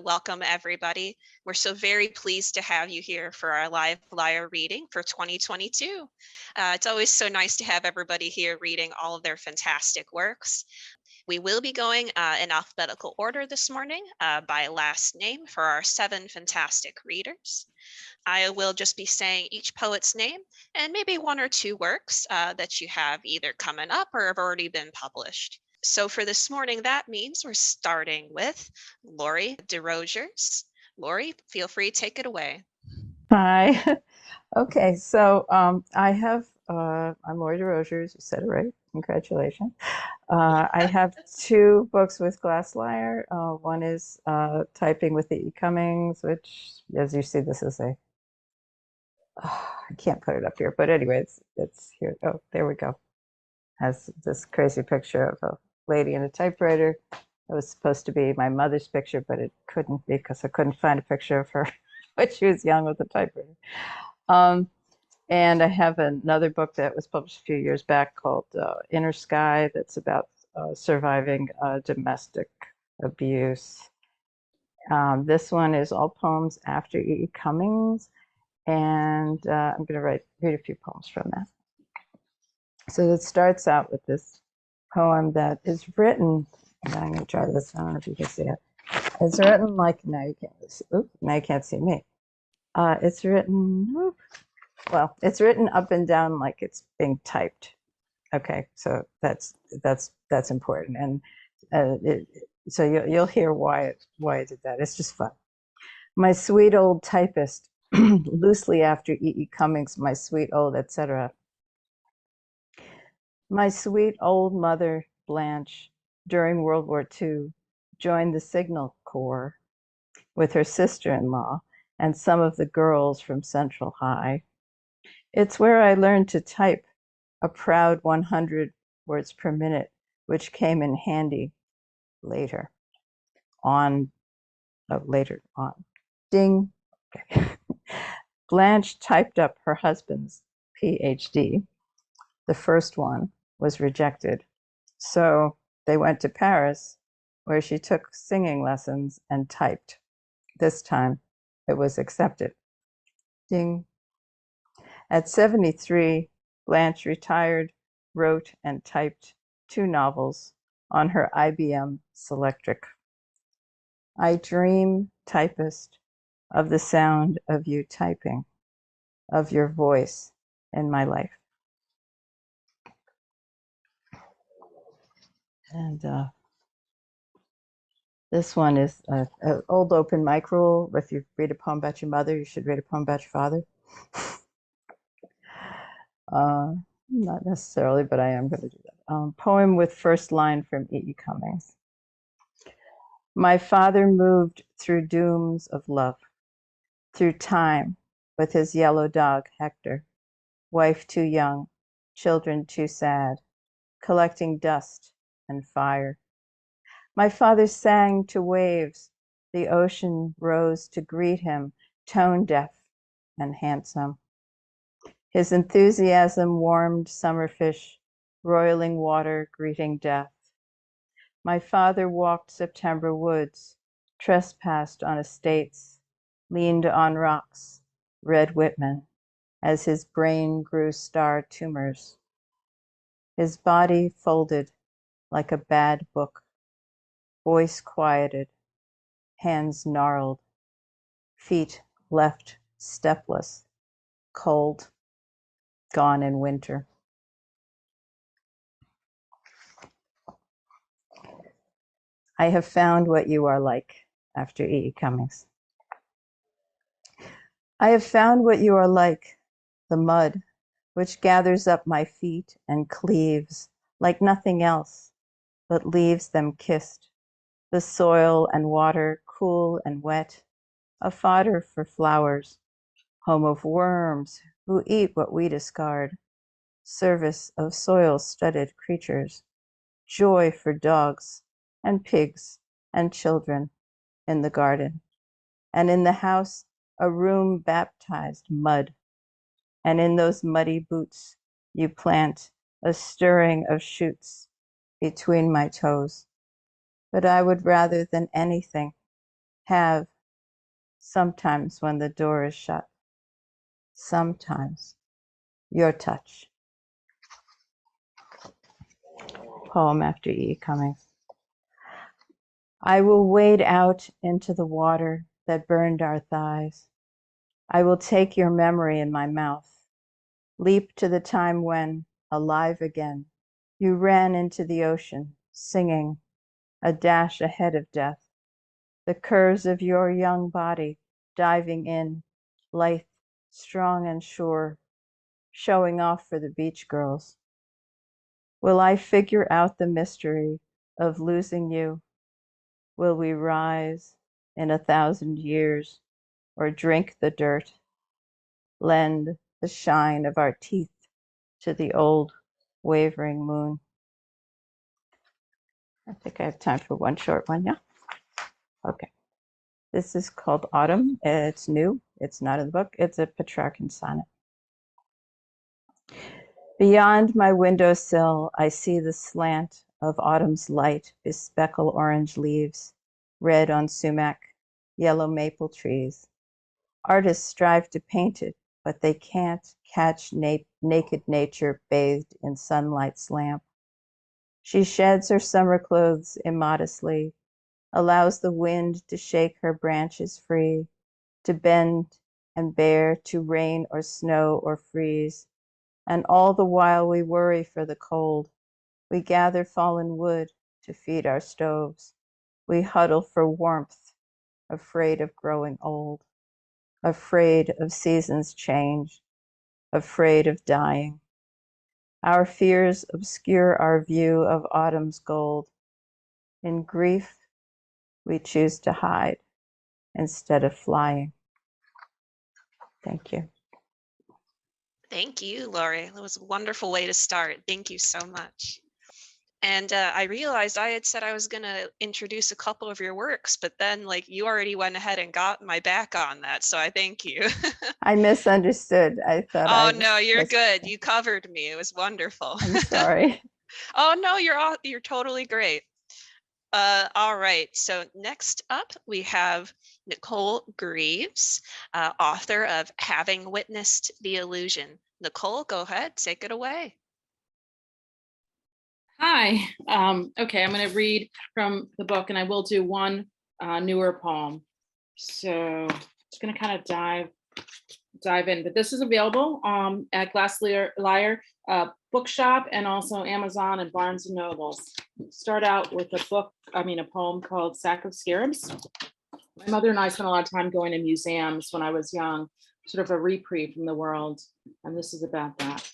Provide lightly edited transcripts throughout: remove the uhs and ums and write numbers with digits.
welcome everybody. We're so very pleased to have you here for our live Lyre reading for 2022. It's always so nice to have everybody here reading all of their fantastic works. We will be going in alphabetical order this morning by last name for our 7 fantastic readers. I will just be saying each poet's name and maybe 1 or 2 works that you have either coming up or have already been published. So for this morning, that means we're starting with Lori Desrosiers. Lori, feel free to take it away. Hi. Okay, so I'm Lori Desrosiers. You said it right. Congratulations. I have 2 books with Glass Lyre. One is Typing with the E. Cummings, which, as you see, this is I can't put it up here, but anyway, it's here. Oh, there we go. Has this crazy picture of a lady in a typewriter. It was supposed to be my mother's picture, but it couldn't be because I couldn't find a picture of her when she was young with a typewriter. And I have another book that was published a few years back called Inner Sky, that's about surviving domestic abuse. This one is all poems after E. Cummings, and I'm going to read a few poems from that. So it starts out with this poem that is written, and I'm going to try this, I don't know if you can see it. It's written like, now you can't see, now you can't see me. It's written, it's written up and down like it's being typed. Okay, so that's important, and so you'll hear why I did that. It's just fun. My sweet old typist, loosely after E.E. Cummings, my sweet old, etc. My sweet old mother, Blanche, during World War II, joined the Signal Corps with her sister-in-law and some of the girls from Central High. It's where I learned to type a proud 100 words per minute, which came in handy later on. Ding. Okay. Blanche typed up her husband's PhD. The first one was rejected. So they went to Paris, where she took singing lessons and typed. This time it was accepted. Ding. At 73, Blanche retired, wrote and typed 2 novels on her IBM Selectric. I dream, typist, of the sound of you typing, of your voice in my life. And this one is an old open mic rule. If you read a poem about your mother, you should read a poem about your father. Not necessarily, but I am going to do that. Poem with first line from E.E. Cummings. My father moved through dooms of love, through time with his yellow dog, Hector, wife too young, children too sad, collecting dust and fire. My father sang to waves. The ocean rose to greet him, tone deaf and handsome. His enthusiasm warmed summer fish, roiling water greeting death. My father walked September woods, trespassed on estates, leaned on rocks, read Whitman, as his brain grew star tumors. His body folded like a bad book, voice quieted, hands gnarled, feet left stepless, cold, gone in winter. I have found what you are like, after E.E. Cummings. I have found what you are like, the mud, which gathers up my feet and cleaves like nothing else, but leaves them kissed, the soil and water cool and wet, a fodder for flowers, home of worms who eat what we discard, service of soil-studded creatures, joy for dogs and pigs and children in the garden, and in the house a room baptized mud, and in those muddy boots you plant a stirring of shoots between my toes. But I would rather than anything have sometimes when the door is shut, sometimes your touch. Poem after E. Cummings. I will wade out into the water that burned our thighs. I will take your memory in my mouth, leap to the time when, alive again, you ran into the ocean, singing, a dash ahead of death. The curves of your young body diving in, lithe, strong and sure, showing off for the beach girls. Will I figure out the mystery of losing you? Will we rise in 1,000 years or drink the dirt, lend the shine of our teeth to the old wavering moon? I think I have time for one short one, yeah? Okay. This is called Autumn. It's new. It's not in the book. It's a Petrarchan sonnet. Beyond my windowsill, I see the slant of autumn's light bespeckle orange leaves, red on sumac, yellow maple trees. Artists strive to paint it, but they can't catch naked nature bathed in sunlight's lamp. She sheds her summer clothes immodestly, allows the wind to shake her branches free, to bend and bear, to rain or snow or freeze. And all the while we worry for the cold. We gather fallen wood to feed our stoves. We huddle for warmth, afraid of growing old, afraid of seasons change, afraid of dying. Our fears obscure our view of autumn's gold. In grief, we choose to hide instead of flying. Thank you. Thank you, Lori. That was a wonderful way to start. Thank you so much. And I realized I had said I was going to introduce a couple of your works, but then you already went ahead and got my back on that. So I thank you. I misunderstood. I thought Oh, no, you're good. You covered me. It was wonderful. I'm sorry. Oh, no, you're totally great. All right. So next up, we have Nicole Greaves, author of Having Witnessed the Illusion. Nicole, go ahead, take it away. Hi. Okay, I'm going to read from the book, and I will do one newer poem. So just going to kind of dive in. But this is available at Lyre bookshop, and also Amazon and Barnes and Nobles. Start out with a poem called Sack of Scarabs. My mother and I spent a lot of time going to museums when I was young, sort of a reprieve from the world, and this is about that.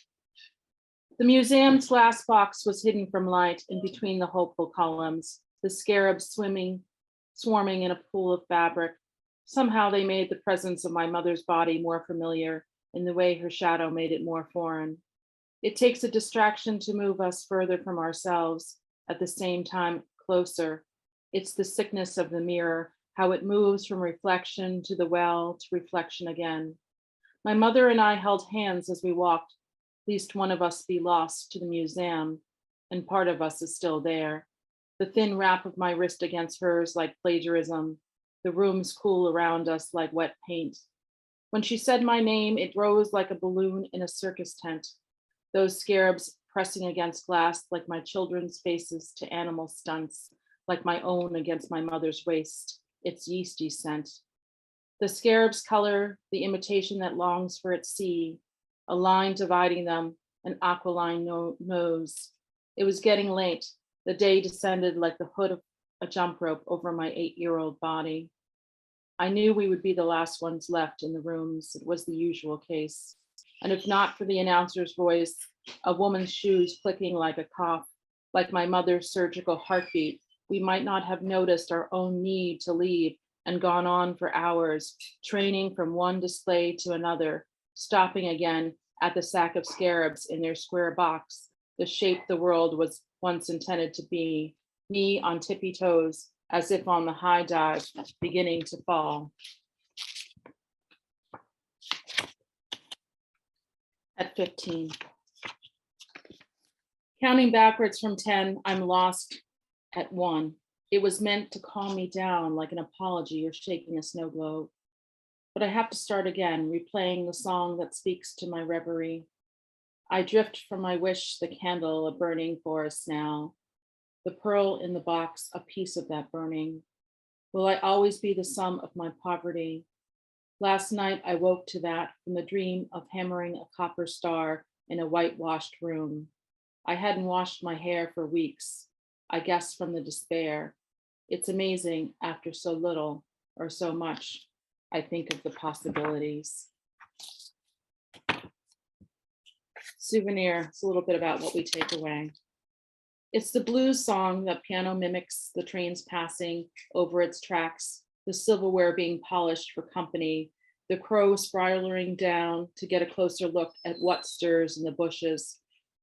The museum's glass box was hidden from light in between the hopeful columns, the scarabs swarming in a pool of fabric. Somehow they made the presence of my mother's body more familiar in the way her shadow made it more foreign. It takes a distraction to move us further from ourselves, at the same time closer. It's the sickness of the mirror, how it moves from reflection to the well to reflection again. My mother and I held hands as we walked. Least one of us be lost to the museum, and part of us is still there. The thin wrap of my wrist against hers like plagiarism, the rooms cool around us like wet paint. When she said my name, it rose like a balloon in a circus tent, those scarabs pressing against glass like my children's faces to animal stunts, like my own against my mother's waist, its yeasty scent. The scarab's color, the imitation that longs for its sea, a line dividing them, an aquiline nose. It was getting late. The day descended like the hood of a jump rope over my 8-year-old body. I knew we would be the last ones left in the rooms. It was the usual case. And if not for the announcer's voice, a woman's shoes clicking like a cough, like my mother's surgical heartbeat, we might not have noticed our own need to leave and gone on for hours, training from one display to another, stopping again at the sack of scarabs in their square box, the shape the world was once intended to be, me on tippy toes, as if on the high dive, beginning to fall. At 15. Counting backwards from 10, I'm lost at 1. It was meant to calm me down like an apology or shaking a snow globe. But I have to start again, replaying the song that speaks to my reverie. I drift from my wish, the candle, a burning forest now. The pearl in the box, a piece of that burning. Will I always be the sum of my poverty? Last night I woke to that from the dream of hammering a copper star in a whitewashed room. I hadn't washed my hair for weeks, I guess from the despair. It's amazing after so little or so much, I think of the possibilities. Souvenir, it's a little bit about what we take away. It's the blues song that piano mimics the trains passing over its tracks, the silverware being polished for company, the crow spiraling down to get a closer look at what stirs in the bushes,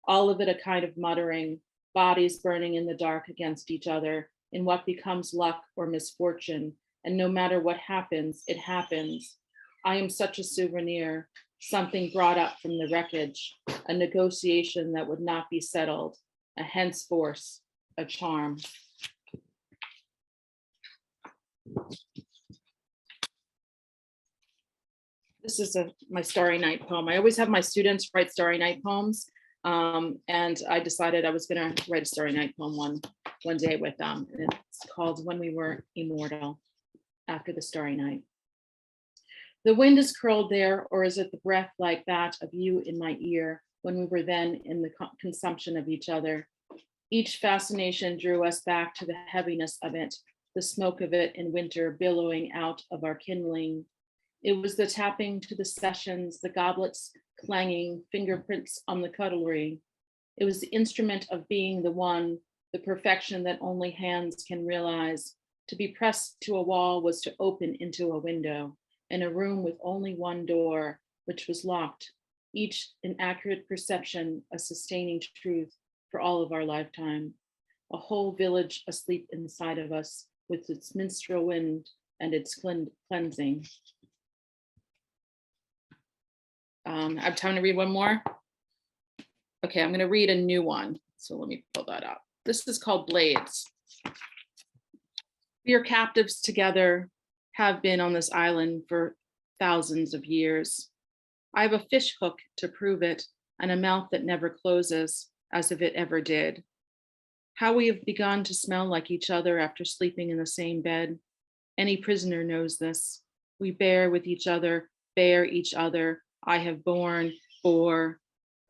all of it a kind of muttering, bodies burning in the dark against each other in what becomes luck or misfortune. And no matter what happens, it happens. I am such a souvenir, something brought up from the wreckage, a negotiation that would not be settled, a henceforth, a charm. This is my Starry Night poem. I always have my students write Starry Night poems. And I decided I was gonna write a Starry Night poem one day with them. And it's called When We Were Immortal, after the Starry Night. The wind is curled there, or is it the breath like that of you in my ear when we were then in the consumption of each other? Each fascination drew us back to the heaviness of it, the smoke of it in winter billowing out of our kindling. It was the tapping to the sessions, the goblets clanging, fingerprints on the cutlery. It was the instrument of being the one, the perfection that only hands can realize. To be pressed to a wall was to open into a window, in a room with only one door, which was locked, each an accurate perception, a sustaining truth for all of our lifetime. A whole village asleep inside of us with its minstrel wind and its cleansing. I have time to read one more. Okay, I'm gonna read a new one. So let me pull that up. This is called Blades. We are captives together, have been on this island for thousands of years. I have a fish hook to prove it and a mouth that never closes, as if it ever did. How we have begun to smell like each other after sleeping in the same bed. Any prisoner knows this. We bear with each other, bear each other. I have borne, bore.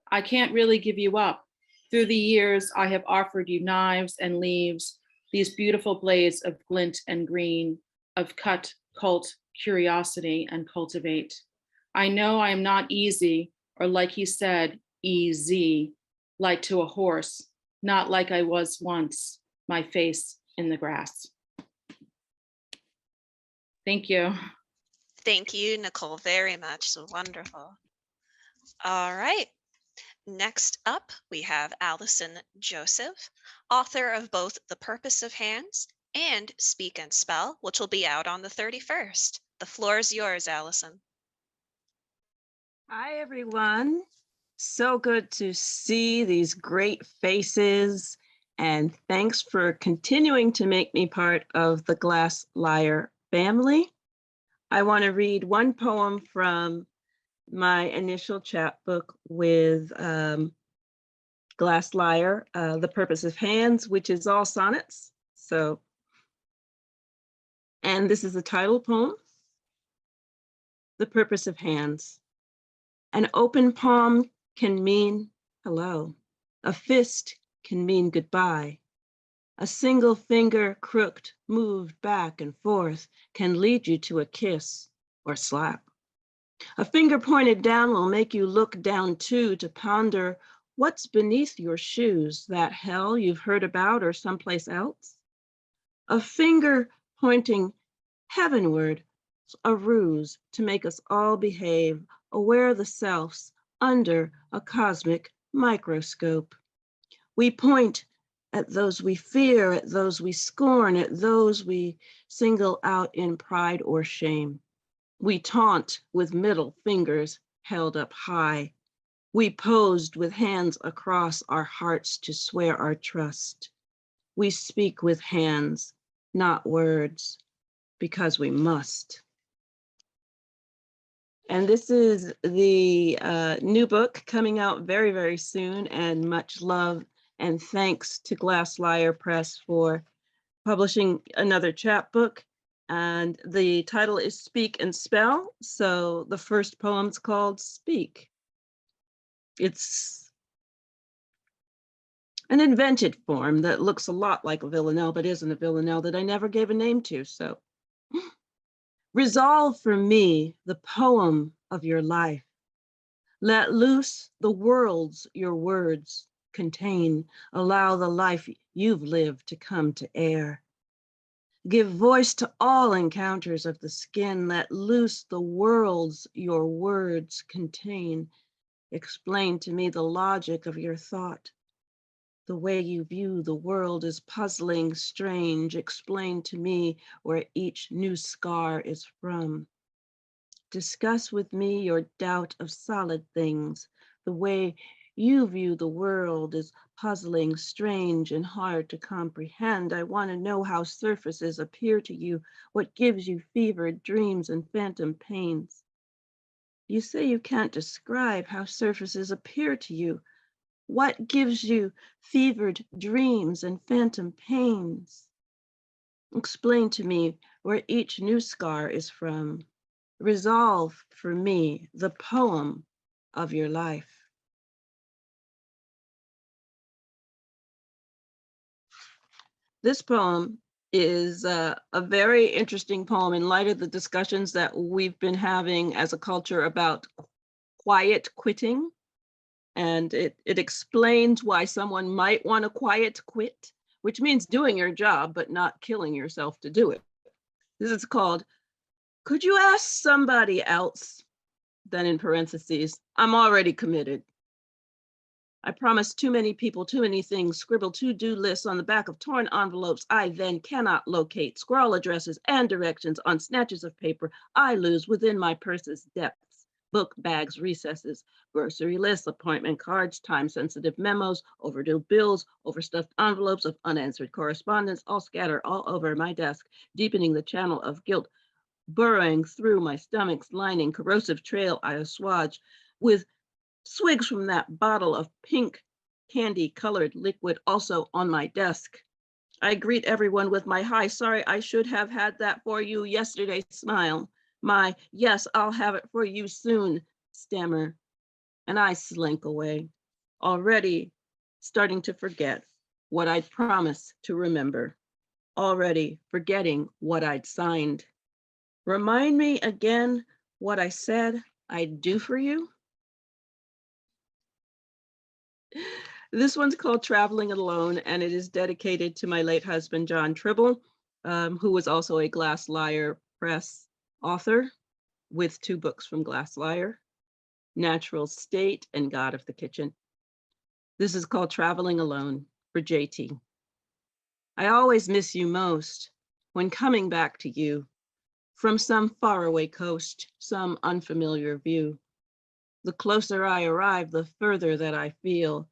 I can't really give you up. Through the years, I have offered you knives and leaves, these beautiful blades of glint and green, of cut, cult, curiosity, and cultivate. I know I am not easy, or like he said, easy, like to a horse, not like I was once, my face in the grass. Thank you. Thank you, Nicole, very much. So wonderful. All right. Next up, we have Allison Joseph, author of both The Purpose of Hands and Speak and Spell, which will be out on the 31st. The floor is yours, Allison. Hi, everyone. So good to see these great faces, and thanks for continuing to make me part of the Glass Lyre family. I want to read one poem from my initial chapbook with Glass Lyre, The Purpose of Hands, which is all sonnets. And this is the title poem, The Purpose of Hands. An open palm can mean hello. A fist can mean goodbye. A single finger crooked, moved back and forth can lead you to a kiss or slap. A finger pointed down will make you look down too, to ponder what's beneath your shoes, that hell you've heard about or someplace else. A finger pointing heavenward, a ruse to make us all behave, aware the selves under a cosmic microscope. We point at those we fear, at those we scorn, at those we single out in pride or shame. We taunt with middle fingers held up high. We posed with hands across our hearts to swear our trust. We speak with hands not words, because we must. And this is the new book coming out very, very soon, and much love and thanks to Glass Lyre Press for publishing another chapbook. And the title is Speak and Spell. So the first poem's called Speak. It's an invented form that looks a lot like a villanelle, but isn't a villanelle that I never gave a name to. So resolve for me the poem of your life. Let loose the worlds your words contain. Allow the life you've lived to come to air. Give voice to all encounters of the skin. Let loose the worlds your words contain. Explain to me the logic of your thought. The way you view the world is puzzling, strange. Explain to me where each new scar is from. Discuss with me your doubt of solid things. The way you view the world is puzzling, strange, and hard to comprehend. I want to know how surfaces appear to you, what gives you fevered dreams and phantom pains. You say you can't describe how surfaces appear to you. What gives you fevered dreams and phantom pains? Explain to me where each new scar is from. Resolve for me the poem of your life. This poem is a very interesting poem in light of the discussions that we've been having as a culture about quiet quitting. And it explains why someone might want to quiet quit, which means doing your job, but not killing yourself to do it. This is called, Could You Ask Somebody Else? Then in parentheses, I'm already committed. I promised too many people, too many things, scribble to-do lists on the back of torn envelopes I then cannot locate, scrawl addresses and directions on snatches of paper I lose within my purse's depths. Book bags, recesses, grocery lists, appointment cards, time-sensitive memos, overdue bills, overstuffed envelopes of unanswered correspondence, all scatter all over my desk, deepening the channel of guilt, burrowing through my stomach's lining, corrosive trail I assuage with swigs from that bottle of pink candy-colored liquid also on my desk. I greet everyone with my hi, sorry, I should have had that for you yesterday smile. My, yes, I'll have it for you soon, stammer. And I slink away, already starting to forget what I'd promised to remember, already forgetting what I'd signed. Remind me again what I said I'd do for you. This one's called Traveling Alone, and it is dedicated to my late husband, John Tribble, who was also a Glass Lyre Press author with 2 books from Glass Lyre, Natural State and God of the Kitchen. This is called Traveling Alone for JT. I always miss you most when coming back to you from some faraway coast, some unfamiliar view. The closer I arrive, the further that I feel.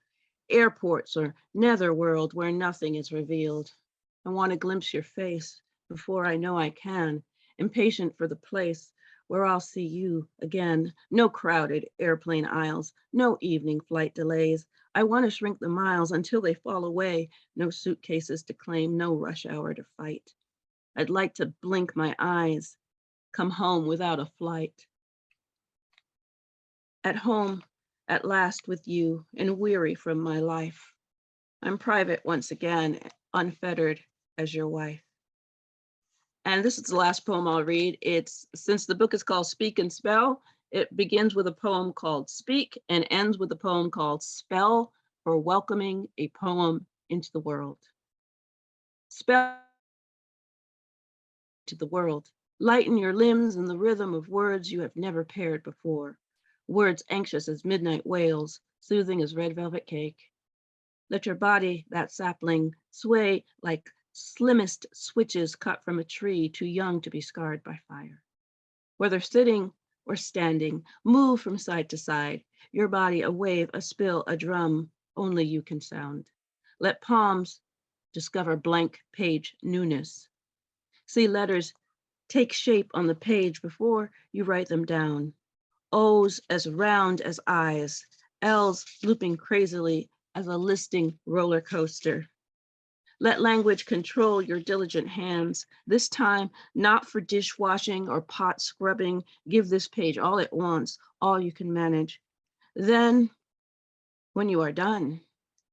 Airports or netherworld where nothing is revealed. I want to glimpse your face before I know I can, impatient for the place where I'll see you again. No crowded airplane aisles, no evening flight delays. I want to shrink the miles until they fall away. No suitcases to claim, no rush hour to fight. I'd like to blink my eyes, come home without a flight. At home, at last with you, and weary from my life. I'm private once again, unfettered as your wife. And this is the last poem I'll read. Since the book is called Speak and Spell, it begins with a poem called Speak and ends with a poem called Spell for welcoming a poem into the world. Spell to the world. Lighten your limbs in the rhythm of words you have never paired before. Words anxious as midnight wails, soothing as red velvet cake. Let your body, that sapling, sway like slimmest switches cut from a tree too young to be scarred by fire. Whether sitting or standing, move from side to side, your body a wave, a spill, a drum, only you can sound. Let palms discover blank page newness. See letters take shape on the page before you write them down. O's as round as eyes, L's looping crazily as a listing roller coaster. Let language control your diligent hands, this time not for dishwashing or pot scrubbing. Give this page all it wants, all you can manage. Then, when you are done,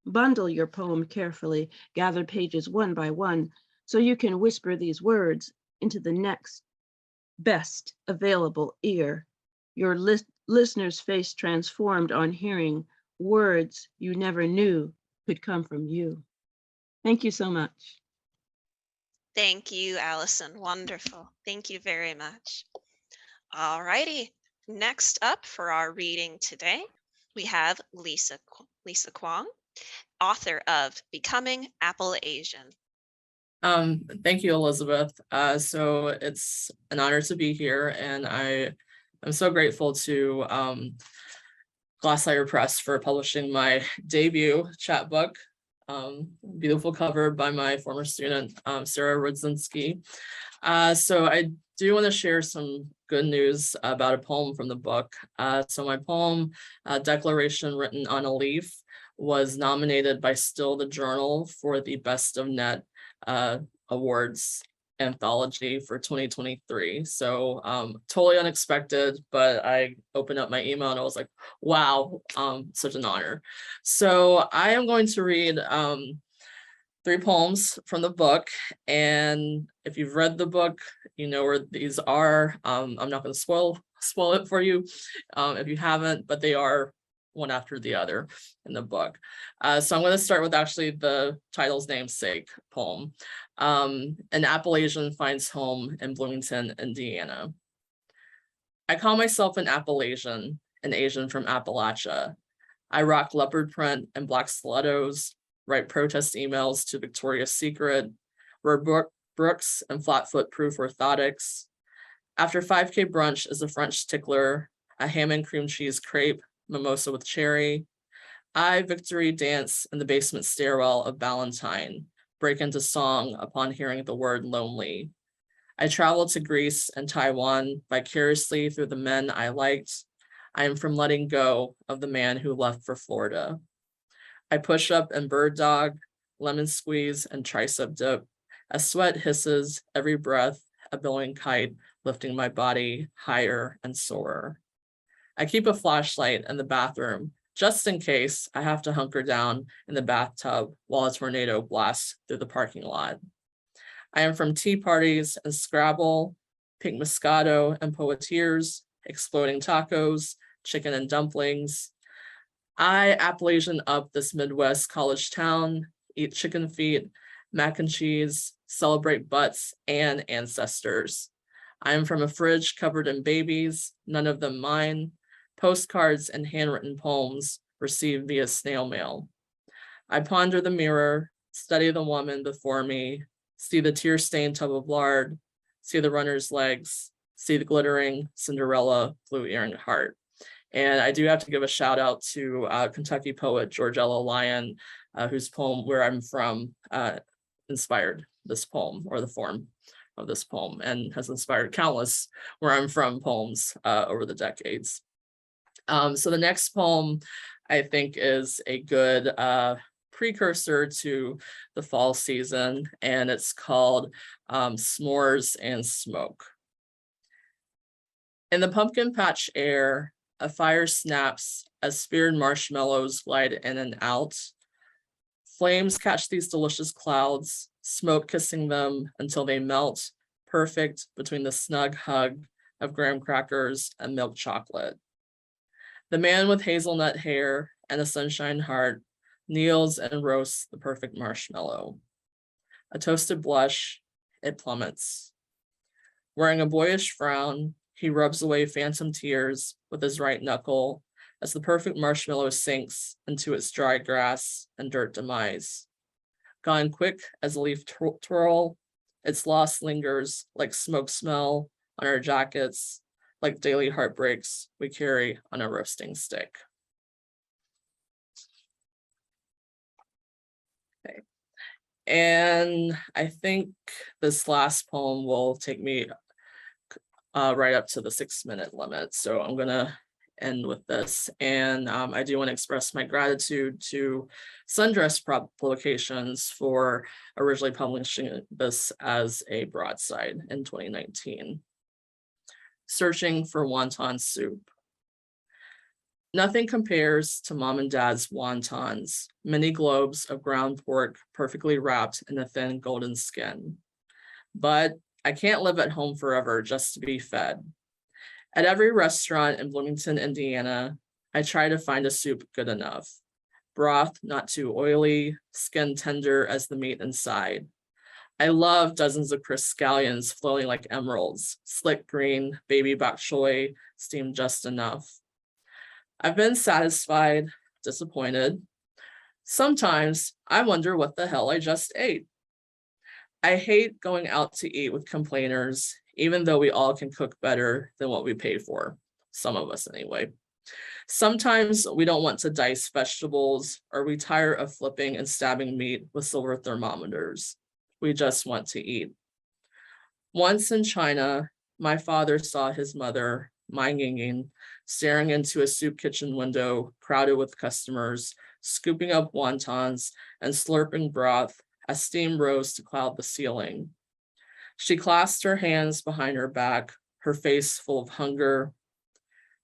bundle your poem carefully, gather pages one by one, so you can whisper these words into the next best available ear. Your listener's face transformed on hearing words you never knew could come from you. Thank you so much. Thank you, Allison. Wonderful. Thank you very much. All righty. Next up for our reading today, we have Lisa Kwong, author of Becoming Apple Asian. Thank you, Elizabeth. So it's an honor to be here, and I'm so grateful to Lyre Press for publishing my debut chapbook. Beautiful cover by my former student, Sarah Rudzinski. So I do want to share some good news about a poem from the book. So my poem, Declaration Written on a Leaf, was nominated by Still the Journal for the Best of Net Awards anthology for 2023. So totally unexpected, but I opened up my email and I was like, wow, such an honor. So I am going to read 3 poems from the book, and if you've read the book, you know where these are. I'm not going to spoil it for you if you haven't, but they are one after the other in the book. So I'm going to start with actually the title's namesake poem. An Appalachian finds home in Bloomington, Indiana. I call myself an Appalachian, an Asian from Appalachia. I rock leopard print and black stilettos, write protest emails to Victoria's Secret, wear Brooks and flatfoot proof orthotics. After 5K brunch is a French tickler, a ham and cream cheese crepe, mimosa with cherry. I victory dance in the basement stairwell of Ballantine, break into song upon hearing the word lonely. I travel to Greece and Taiwan vicariously through the men I liked. I am from letting go of the man who left for Florida. I push up and bird dog, lemon squeeze and tricep dip. As sweat hisses, every breath, a billowing kite, lifting my body higher and soarer. I keep a flashlight in the bathroom, just in case I have to hunker down in the bathtub while a tornado blasts through the parking lot. I am from tea parties and Scrabble, pink Moscato and Poetiers, exploding tacos, chicken and dumplings. I Appalachian up this Midwest college town, eat chicken feet, mac and cheese, celebrate butts and ancestors. I am from a fridge covered in babies, none of them mine, postcards and handwritten poems received via snail mail. I ponder the mirror, study the woman before me, see the tear-stained tub of lard, see the runner's legs, see the glittering Cinderella blue earring heart. And I do have to give a shout out to Kentucky poet Georgella Lyon, whose poem Where I'm From inspired this poem, or the form of this poem, and has inspired countless Where I'm From poems over the decades. So the next poem I think is a good precursor to the fall season, and it's called S'mores and Smoke. In the pumpkin patch air, a fire snaps as speared marshmallows glide in and out. Flames catch these delicious clouds, smoke kissing them until they melt, perfect between the snug hug of graham crackers and milk chocolate. The man with hazelnut hair and a sunshine heart kneels and roasts the perfect marshmallow. A toasted blush, it plummets. Wearing a boyish frown, he rubs away phantom tears with his right knuckle as the perfect marshmallow sinks into its dry grass and dirt demise. Gone quick as a leaf twirl, its loss lingers like smoke smell on our jackets, like daily heartbreaks we carry on a roasting stick. Okay. And I think this last poem will take me right up to the 6-minute limit. So I'm gonna end with this. And I do want to express my gratitude to Sundress Publications for originally publishing this as a broadside in 2019. Searching for wonton soup. Nothing compares to mom and dad's wontons, mini globes of ground pork perfectly wrapped in a thin golden skin. But I can't live at home forever just to be fed. At every restaurant in Bloomington, Indiana, I try to find a soup good enough. Broth not too oily, skin tender as the meat inside. I love dozens of crisp scallions floating like emeralds, slick green, baby bok choy, steamed just enough. I've been satisfied, disappointed. Sometimes I wonder what the hell I just ate. I hate going out to eat with complainers, even though we all can cook better than what we pay for. Some of us anyway. Sometimes we don't want to dice vegetables, or we tire of flipping and stabbing meat with silver thermometers. We just want to eat. Once in China, my father saw his mother, Mai Yingying, staring into a soup kitchen window crowded with customers, scooping up wontons and slurping broth as steam rose to cloud the ceiling. She clasped her hands behind her back, her face full of hunger.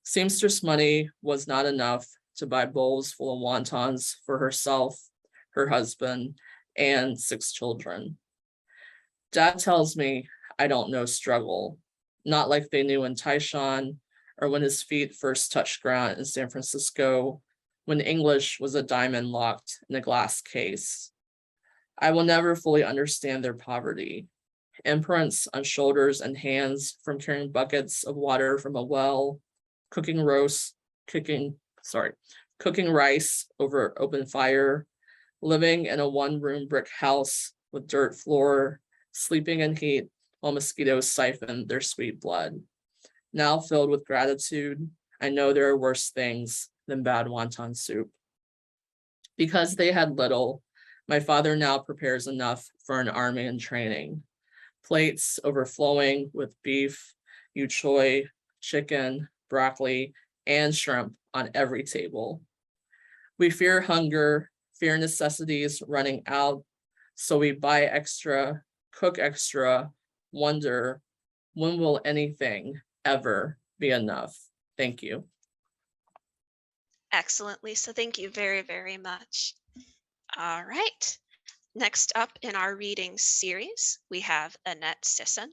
Seamstress money was not enough to buy bowls full of wontons for herself, her husband, and 6 children. Dad tells me I don't know struggle, not like they knew in Taishan or when his feet first touched ground in San Francisco, when English was a diamond locked in a glass case. I will never fully understand their poverty. Imprints on shoulders and hands from carrying buckets of water from a well, cooking rice over open fire, living in a 1-room brick house with dirt floor, sleeping in heat while mosquitoes siphon their sweet blood. Now filled with gratitude, I know there are worse things than bad wonton soup. Because they had little, my father now prepares enough for an army in training. Plates overflowing with beef, yu choy, chicken, broccoli, and shrimp on every table. We fear hunger, fear necessities running out, so we buy extra, cook extra, wonder, when will anything ever be enough? Thank you. Excellent, Lisa. Thank you very, very much. All right. Next up in our reading series, we have Annette Sisson,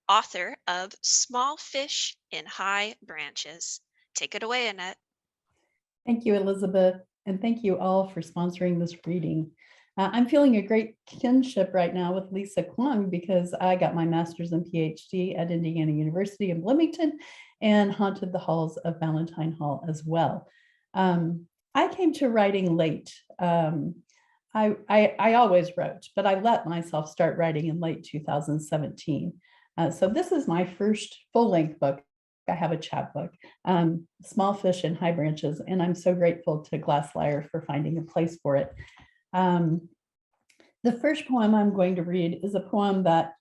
author of Small Fish in High Branches. Take it away, Annette. Thank you, Elizabeth, and thank you all for sponsoring this reading. I'm feeling a great kinship right now with Lisa Kwong because I got my master's and PhD at Indiana University in Bloomington and haunted the halls of Valentine Hall as well. I came to writing late. I always wrote, but I let myself start writing in late 2017. So this is my first full-length book. I have a chapbook, Small Fish in High Branches, and I'm so grateful to Glass Lyre for finding a place for it. The first poem I'm going to read is a poem that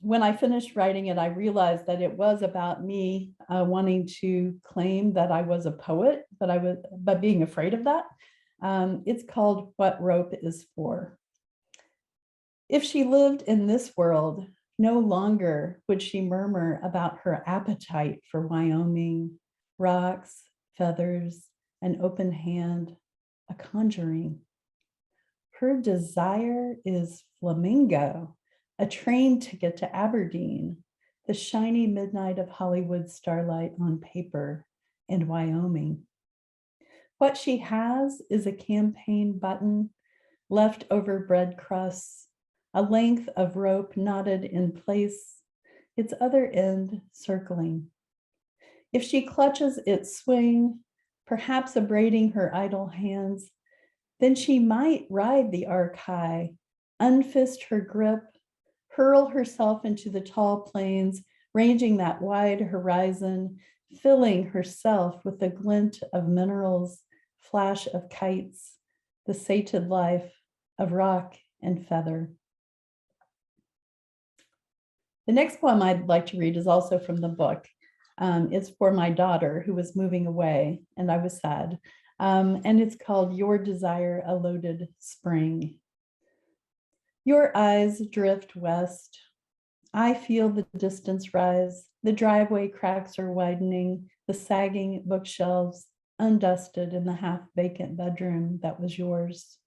when I finished writing it, I realized that it was about me wanting to claim that I was a poet, but being afraid of that. It's called What Rope is For. If she lived in this world, no longer would she murmur about her appetite for Wyoming, rocks, feathers, an open hand, a conjuring. Her desire is flamingo, a train ticket to Aberdeen, the shiny midnight of Hollywood starlight on paper, and Wyoming. What she has is a campaign button, leftover bread crusts, a length of rope knotted in place, its other end circling. If she clutches its swing, perhaps abrading her idle hands, then she might ride the arc high, unfist her grip, hurl herself into the tall plains, ranging that wide horizon, filling herself with the glint of minerals, flash of kites, the sated life of rock and feather. The next poem I'd like to read is also from the book. It's for my daughter who was moving away, and I was sad. And it's called Your Desire, a Loaded Spring. Your eyes drift west. I feel the distance rise. The driveway cracks are widening, the sagging bookshelves undusted in the half-vacant bedroom that was yours.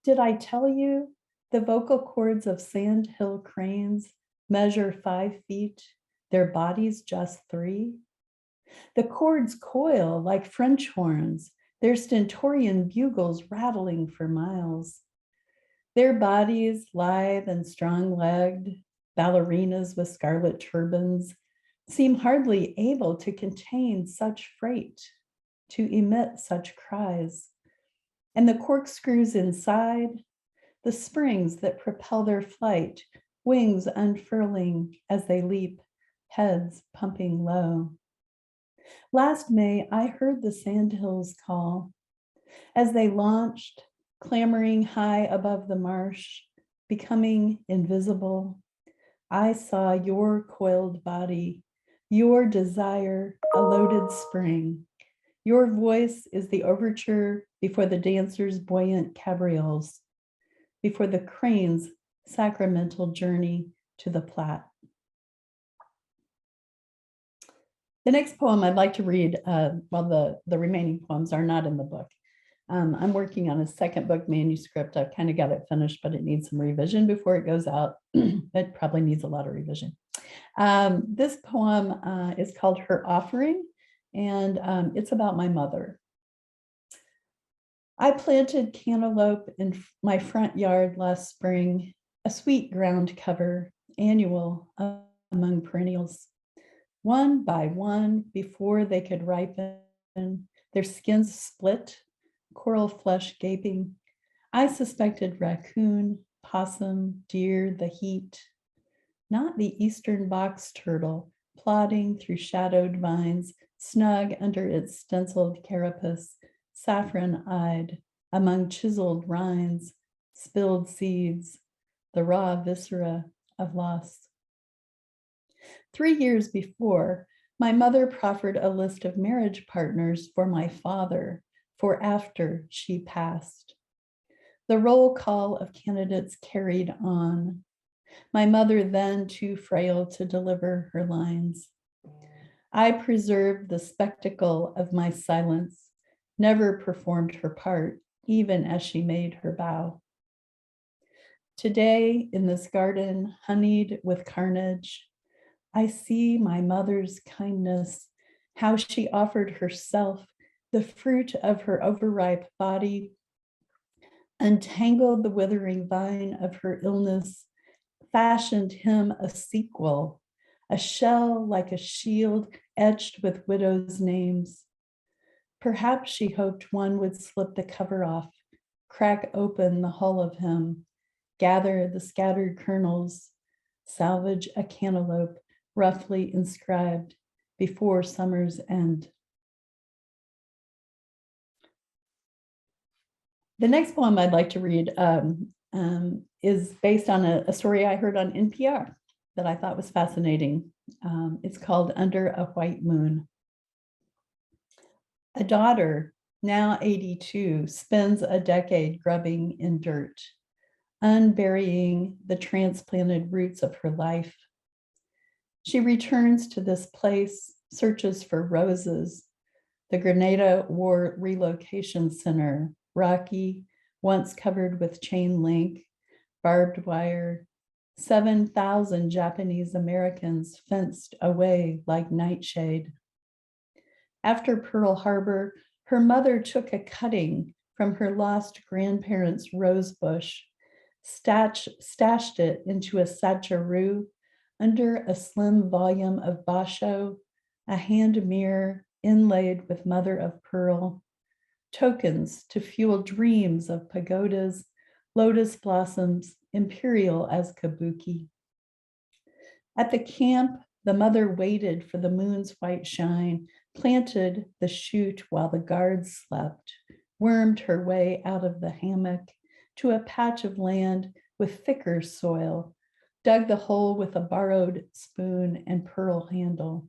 Did I tell you the vocal cords of sandhill cranes measure 5 feet, their bodies just 3? The cords coil like French horns, their stentorian bugles rattling for miles. Their bodies, lithe and strong-legged, ballerinas with scarlet turbans, seem hardly able to contain such freight, to emit such cries. And the corkscrews inside, the springs that propel their flight, wings unfurling as they leap, heads pumping low. Last May, I heard the sandhills call as they launched, clamoring high above the marsh, becoming invisible. I saw your coiled body, your desire, a loaded spring. Your voice is the overture before the dancers' buoyant cabrioles, before the crane's sacramental journey to the Platte. The next poem I'd like to read, well, the remaining poems are not in the book. I'm working on a second book manuscript. I've kind of got it finished, but it needs some revision before it goes out. It probably needs a lot of revision. This poem is called Her Offering, and it's about my mother. I planted cantaloupe in my front yard last spring, a sweet ground cover, annual among perennials. One by one, before they could ripen, their skins split, coral flesh gaping. I suspected raccoon, possum, deer, the heat, not the eastern box turtle, plodding through shadowed vines, snug under its stenciled carapace, saffron-eyed, among chiseled rinds, spilled seeds, the raw viscera of loss. 3 years before, my mother proffered a list of marriage partners for my father for after she passed. The roll call of candidates carried on. My mother, then too frail to deliver her lines. I preserved the spectacle of my silence, never performed her part, even as she made her bow. Today, in this garden honeyed with carnage, I see my mother's kindness, how she offered herself, the fruit of her overripe body, untangled the withering vine of her illness, fashioned him a sequel, a shell like a shield etched with widows' names. Perhaps she hoped one would slip the cover off, crack open the hull of him, gather the scattered kernels, salvage a cantaloupe roughly inscribed before summer's end. The next poem I'd like to read is based on a story I heard on NPR that I thought was fascinating. It's called Under a White Moon. A daughter, now 82, spends a decade grubbing in dirt, unburying the transplanted roots of her life. She returns to this place, searches for roses, the Grenada War Relocation Center, rocky, once covered with chain link, barbed wire, 7,000 Japanese Americans fenced away like nightshade. After Pearl Harbor, her mother took a cutting from her lost grandparents' rose bush, stashed it into a sacharoo under a slim volume of Basho, a hand mirror inlaid with mother of pearl, tokens to fuel dreams of pagodas, lotus blossoms, imperial as kabuki. At the camp, the mother waited for the moon's white shine, planted the shoot while the guards slept, wormed her way out of the hammock, to a patch of land with thicker soil, dug the hole with a borrowed spoon and pearl handle.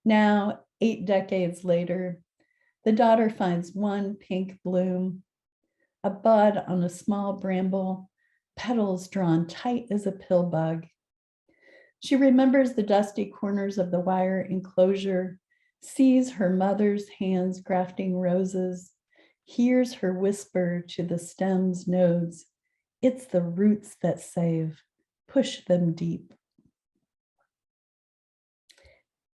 Now, 8 decades later, the daughter finds one pink bloom, a bud on a small bramble, petals drawn tight as a pill bug. She remembers the dusty corners of the wire enclosure, sees her mother's hands grafting roses, hears her whisper to the stem's nodes, "It's the roots that save, push them deep."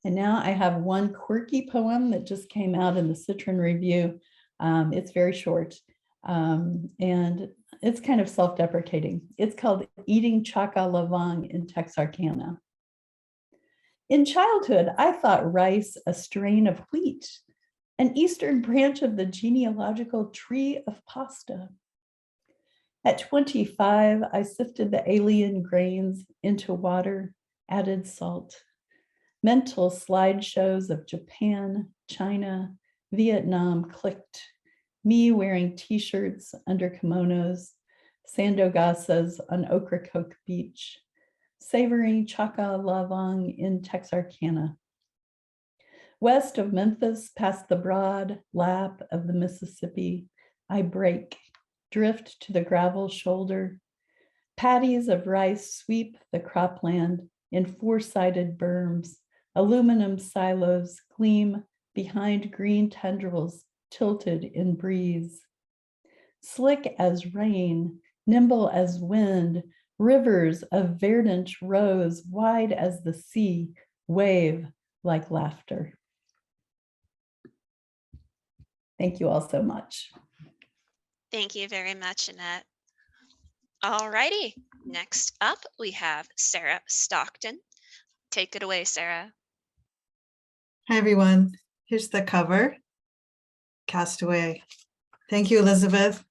And now I have one quirky poem that just came out in the Citron Review. It's very short, and it's kind of self-deprecating. It's called Eating Chaka Lavang in Texarkana. In childhood, I thought rice a strain of wheat, an eastern branch of the genealogical tree of pasta. At 25, I sifted the alien grains into water, added salt. Mental slideshows of Japan, China, Vietnam clicked. Me wearing t-shirts under kimonos, sandogasas on Ocracoke Beach, savoring Chaka Lavang in Texarkana. West of Memphis, past the broad lap of the Mississippi, I break, drift to the gravel shoulder. Paddies of rice sweep the cropland in four-sided berms. Aluminum silos gleam behind green tendrils tilted in breeze. Slick as rain, nimble as wind, rivers of verdant rose wide as the sea wave like laughter. Thank you all so much. Thank you very much, Annette. All righty. Next up, we have Sarah Stockton. Take it away, Sarah. Hi, everyone. Here's the cover. Castaway. Thank you, Elizabeth.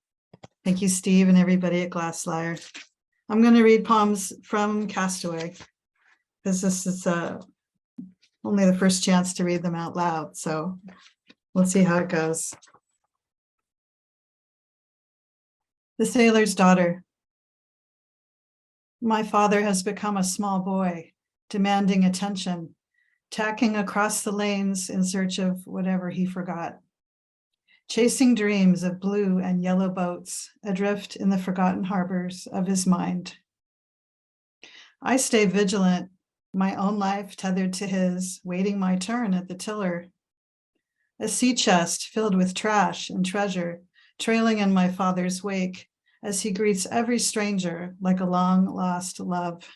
Thank you, Steve, and everybody at Lyre. I'm going to read poems from Castaway because this is only the first chance to read them out loud. So we'll see how it goes. The Sailor's Daughter. My father has become a small boy, demanding attention, tacking across the lanes in search of whatever he forgot. Chasing dreams of blue and yellow boats adrift in the forgotten harbors of his mind. I stay vigilant, my own life tethered to his, waiting my turn at the tiller. A sea chest filled with trash and treasure, trailing in my father's wake as he greets every stranger like a long-lost love.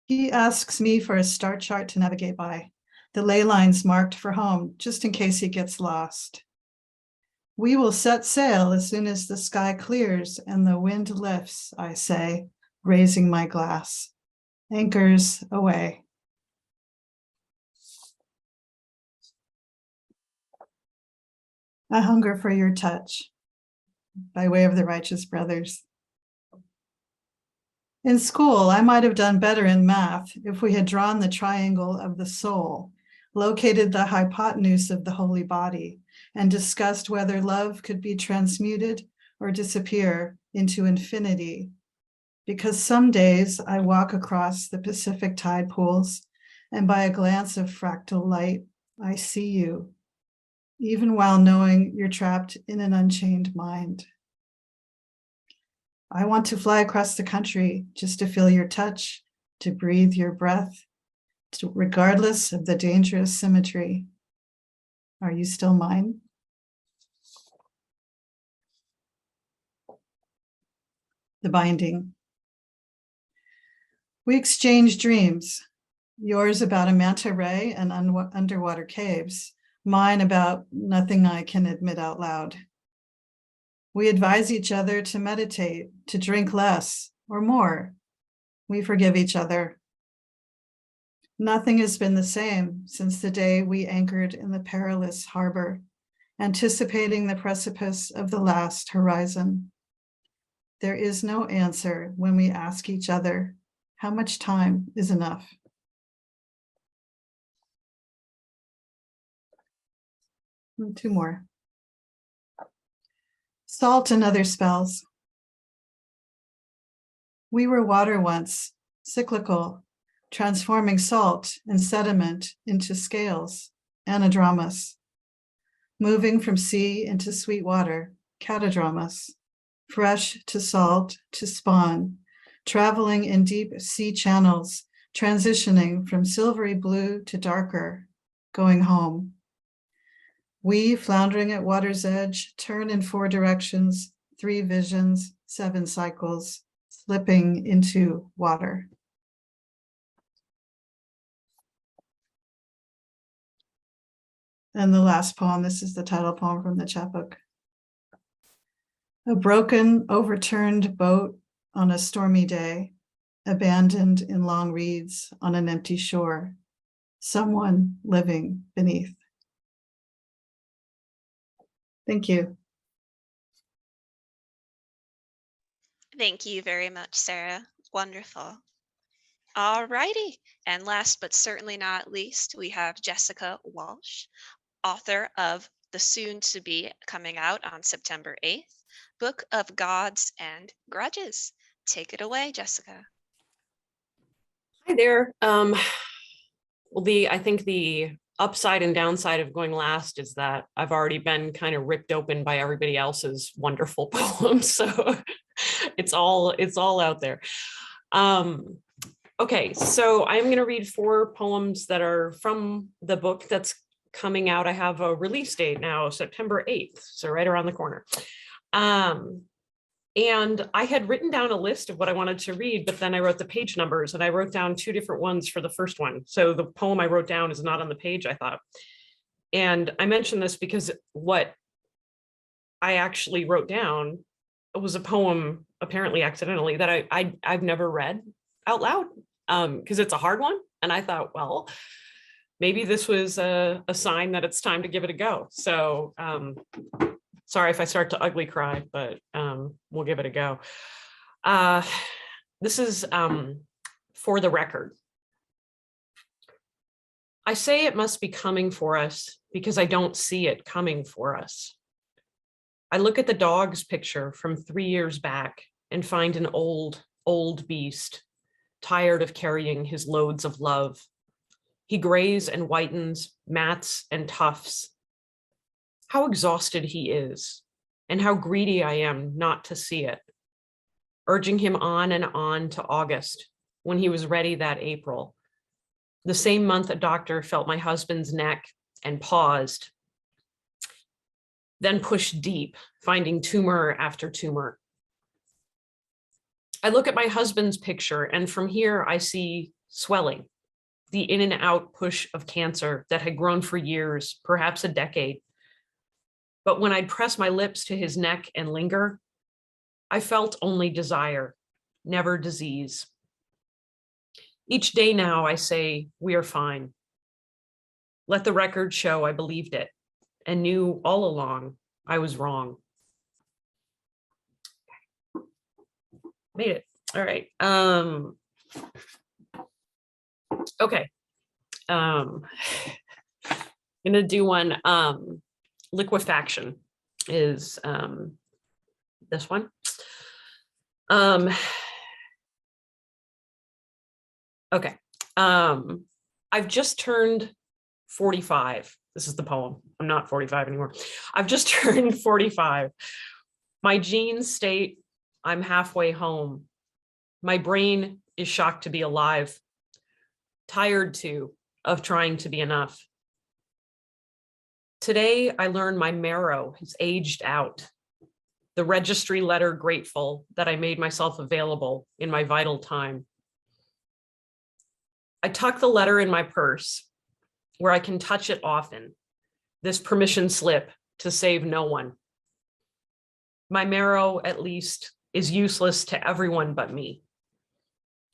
He asks me for a star chart to navigate by, the ley lines marked for home, just in case he gets lost. We will set sail as soon as the sky clears and the wind lifts, I say, raising my glass. Anchors away. I hunger for your touch, by way of the Righteous Brothers. In school, I might have done better in math if we had drawn the triangle of the soul, located the hypotenuse of the holy body, and discussed whether love could be transmuted or disappear into infinity. Because some days I walk across the Pacific tide pools, and by a glance of fractal light, I see you, even while knowing you're trapped in an unchained mind. I want to fly across the country just to feel your touch, to breathe your breath, regardless of the dangerous symmetry. Are you still mine? The binding. We exchange dreams, yours about a manta ray and underwater caves, mine about nothing I can admit out loud. We advise each other to meditate, to drink less or more. We forgive each other. Nothing has been the same since the day we anchored in the perilous harbor, anticipating the precipice of the last horizon. There is no answer when we ask each other, how much time is enough? Two more. Salt and other spells. We were water once, cyclical, transforming salt and sediment into scales, anadromous, moving from sea into sweet water, catadromous, fresh to salt to spawn, traveling in deep sea channels, transitioning from silvery blue to darker, going home. We, floundering at water's edge, turn in 4 directions, 3 visions, 7 cycles, slipping into water. And the last poem, this is the title poem from the chapbook. A broken, overturned boat on a stormy day, abandoned in long reeds on an empty shore, someone living beneath. Thank you. Thank you very much, Sarah. Wonderful. All righty. And last but certainly not least, we have Jessica Walsh, author of the soon to be coming out on September 8th, Book of Gods and Grudges. Take it away, Jessica. Hi there. Well, I think the upside and downside of going last is that I've already been kind of ripped open by everybody else's wonderful poems, so it's all out there. Okay, so I'm going to read 4 poems that are from the book that's coming out. I have a release date now, September 8th, so right around the corner. And I had written down a list of what I wanted to read, but then I wrote the page numbers and I wrote down 2 different ones for the first one. So the poem I wrote down is not on the page, I thought. And I mentioned this because what I actually wrote down was a poem, apparently accidentally, that I've never read out loud because it's a hard one. And I thought, well, maybe this was a sign that it's time to give it a go. So sorry if I start to ugly cry, but we'll give it a go. This is for the record. I say it must be coming for us because I don't see it coming for us. I look at the dog's picture from 3 years back and find an old beast, tired of carrying his loads of love. He grays and whitens, mats and tufts. How exhausted he is, and how greedy I am not to see it. Urging him on and on to August, when he was ready that April. The same month a doctor felt my husband's neck and paused, then pushed deep, finding tumor after tumor. I look at my husband's picture, and from here I see swelling, the in and out push of cancer that had grown for years, perhaps a decade. But when I'd press my lips to his neck and linger, I felt only desire, never disease. Each day now I say, we are fine. Let the record show I believed it and knew all along I was wrong. Made it. All right. Okay. I'm gonna do one. Liquefaction is this one. Okay. I've just turned 45. This is the poem. I'm not 45 anymore. I've just turned 45. My genes state I'm halfway home. My brain is shocked to be alive. Tired too of trying to be enough. Today, I learned my marrow has aged out. The registry letter grateful that I made myself available in my vital time. I tuck the letter in my purse where I can touch it often, this permission slip to save no one. My marrow, at least, is useless to everyone but me.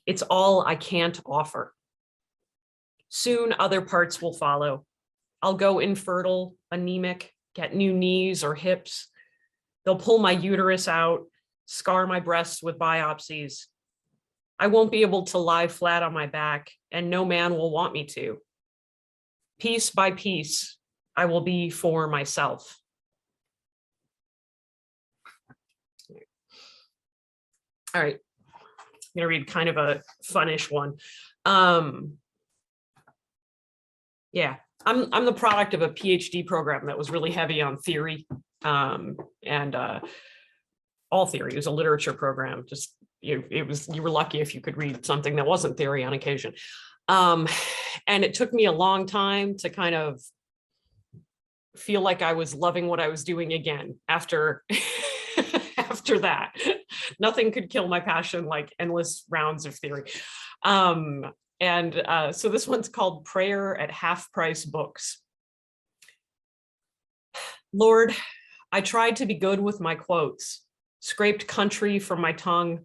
It's all I can't offer. Soon other parts will follow. I'll go infertile, anemic, get new knees or hips. They'll pull my uterus out, scar my breasts with biopsies. I won't be able to lie flat on my back, and no man will want me to. Piece by piece, I will be for myself. All right. I'm going to read kind of a funnish one. Yeah, I'm the product of a PhD program that was really heavy on theory, and all theory. It was a literature program. Just you were lucky if you could read something that wasn't theory on occasion. And it took me a long time to kind of feel like I was loving what I was doing again after after that. Nothing could kill my passion like endless rounds of theory. So this one's called Prayer at Half Price Books. Lord, I tried to be good with my quotes, scraped country from my tongue,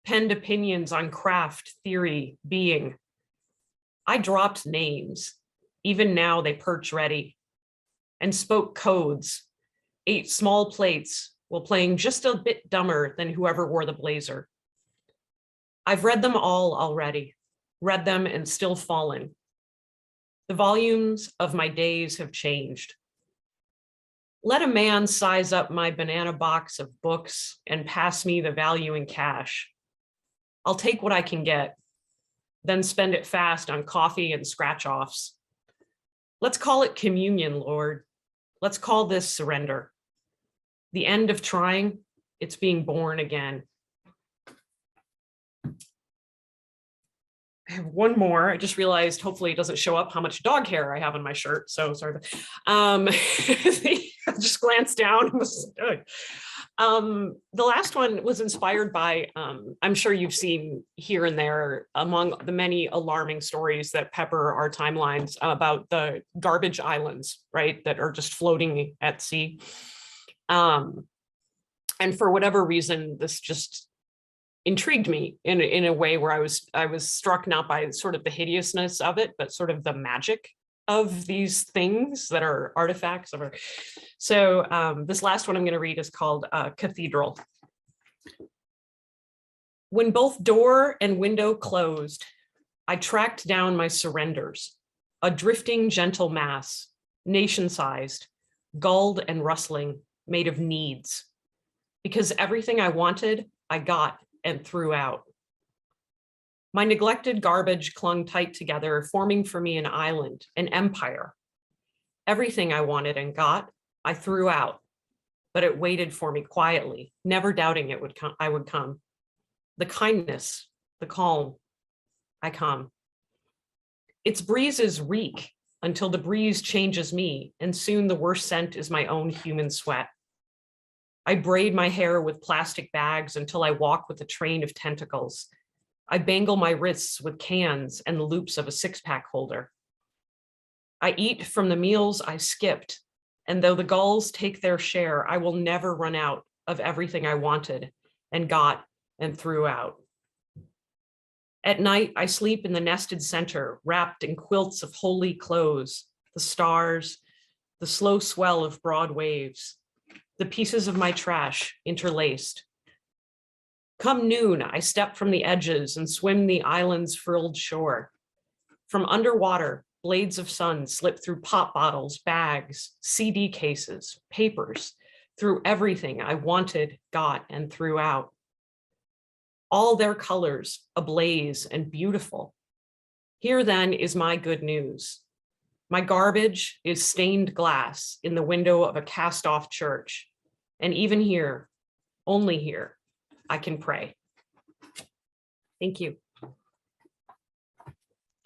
penned opinions on craft, theory, being. I dropped names, even now they perch ready, and spoke codes, ate small plates while playing just a bit dumber than whoever wore the blazer. I've read them all already, read them and still fallen. The volumes of my days have changed. Let a man size up my banana box of books and pass me the value in cash. I'll take what I can get, then spend it fast on coffee and scratch-offs. Let's call it communion, Lord. Let's call this surrender. The end of trying, it's being born again. I have one more. I just realized hopefully it doesn't show up how much dog hair I have on my shirt. So sorry. I just glanced down. The last one was inspired by, I'm sure you've seen here and there among the many alarming stories that pepper our timelines about the garbage islands, right, that are just floating at sea. And for whatever reason, this just intrigued me in a way where I was struck not by sort of the hideousness of it, but sort of the magic of these things that are artifacts of our. So this last one I'm going to read is called Cathedral. When both door and window closed, I tracked down my surrenders, a drifting gentle mass, nation-sized, gulled and rustling, made of needs. Because everything I wanted, I got and threw out. My neglected garbage clung tight together, forming for me an island, an empire. Everything I wanted and got, I threw out, but it waited for me quietly, never doubting it would come. I would come. The kindness, the calm, I come. Its breezes reek until the breeze changes me, and soon the worst scent is my own human sweat. I braid my hair with plastic bags until I walk with a train of tentacles. I bangle my wrists with cans and the loops of a six-pack holder. I eat from the meals I skipped, and though the gulls take their share, I will never run out of everything I wanted and got and threw out. At night, I sleep in the nested center, wrapped in quilts of holy clothes, the stars, the slow swell of broad waves, the pieces of my trash interlaced. Come noon, I step from the edges and swim the island's frilled shore. From underwater, blades of sun slip through pop bottles, bags, CD cases, papers, through everything I wanted, got, and threw out. All their colors ablaze and beautiful. Here then is my good news. My garbage is stained glass in the window of a cast-off church. And even here, only here, I can pray. Thank you.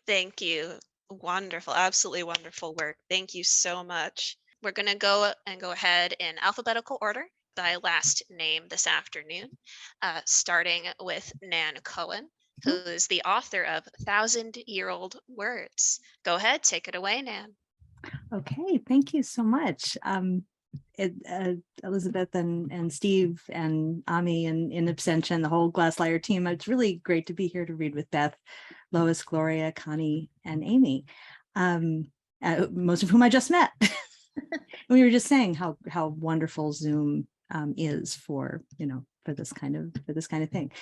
Thank you. Wonderful, absolutely wonderful work. Thank you so much. We're going to go ahead in alphabetical order by last name this afternoon, starting with Nan Cohen, who is the author of 1,000-Year-Old Words. Go ahead, take it away, Nan. Okay, thank you so much. Elizabeth and Steve and Ami and in absentia, the whole Glass Lyre team. It's really great to be here to read with Beth, Lois, Gloria, Connie, and Amy, most of whom I just met. We were just saying how wonderful Zoom is for this kind of thing.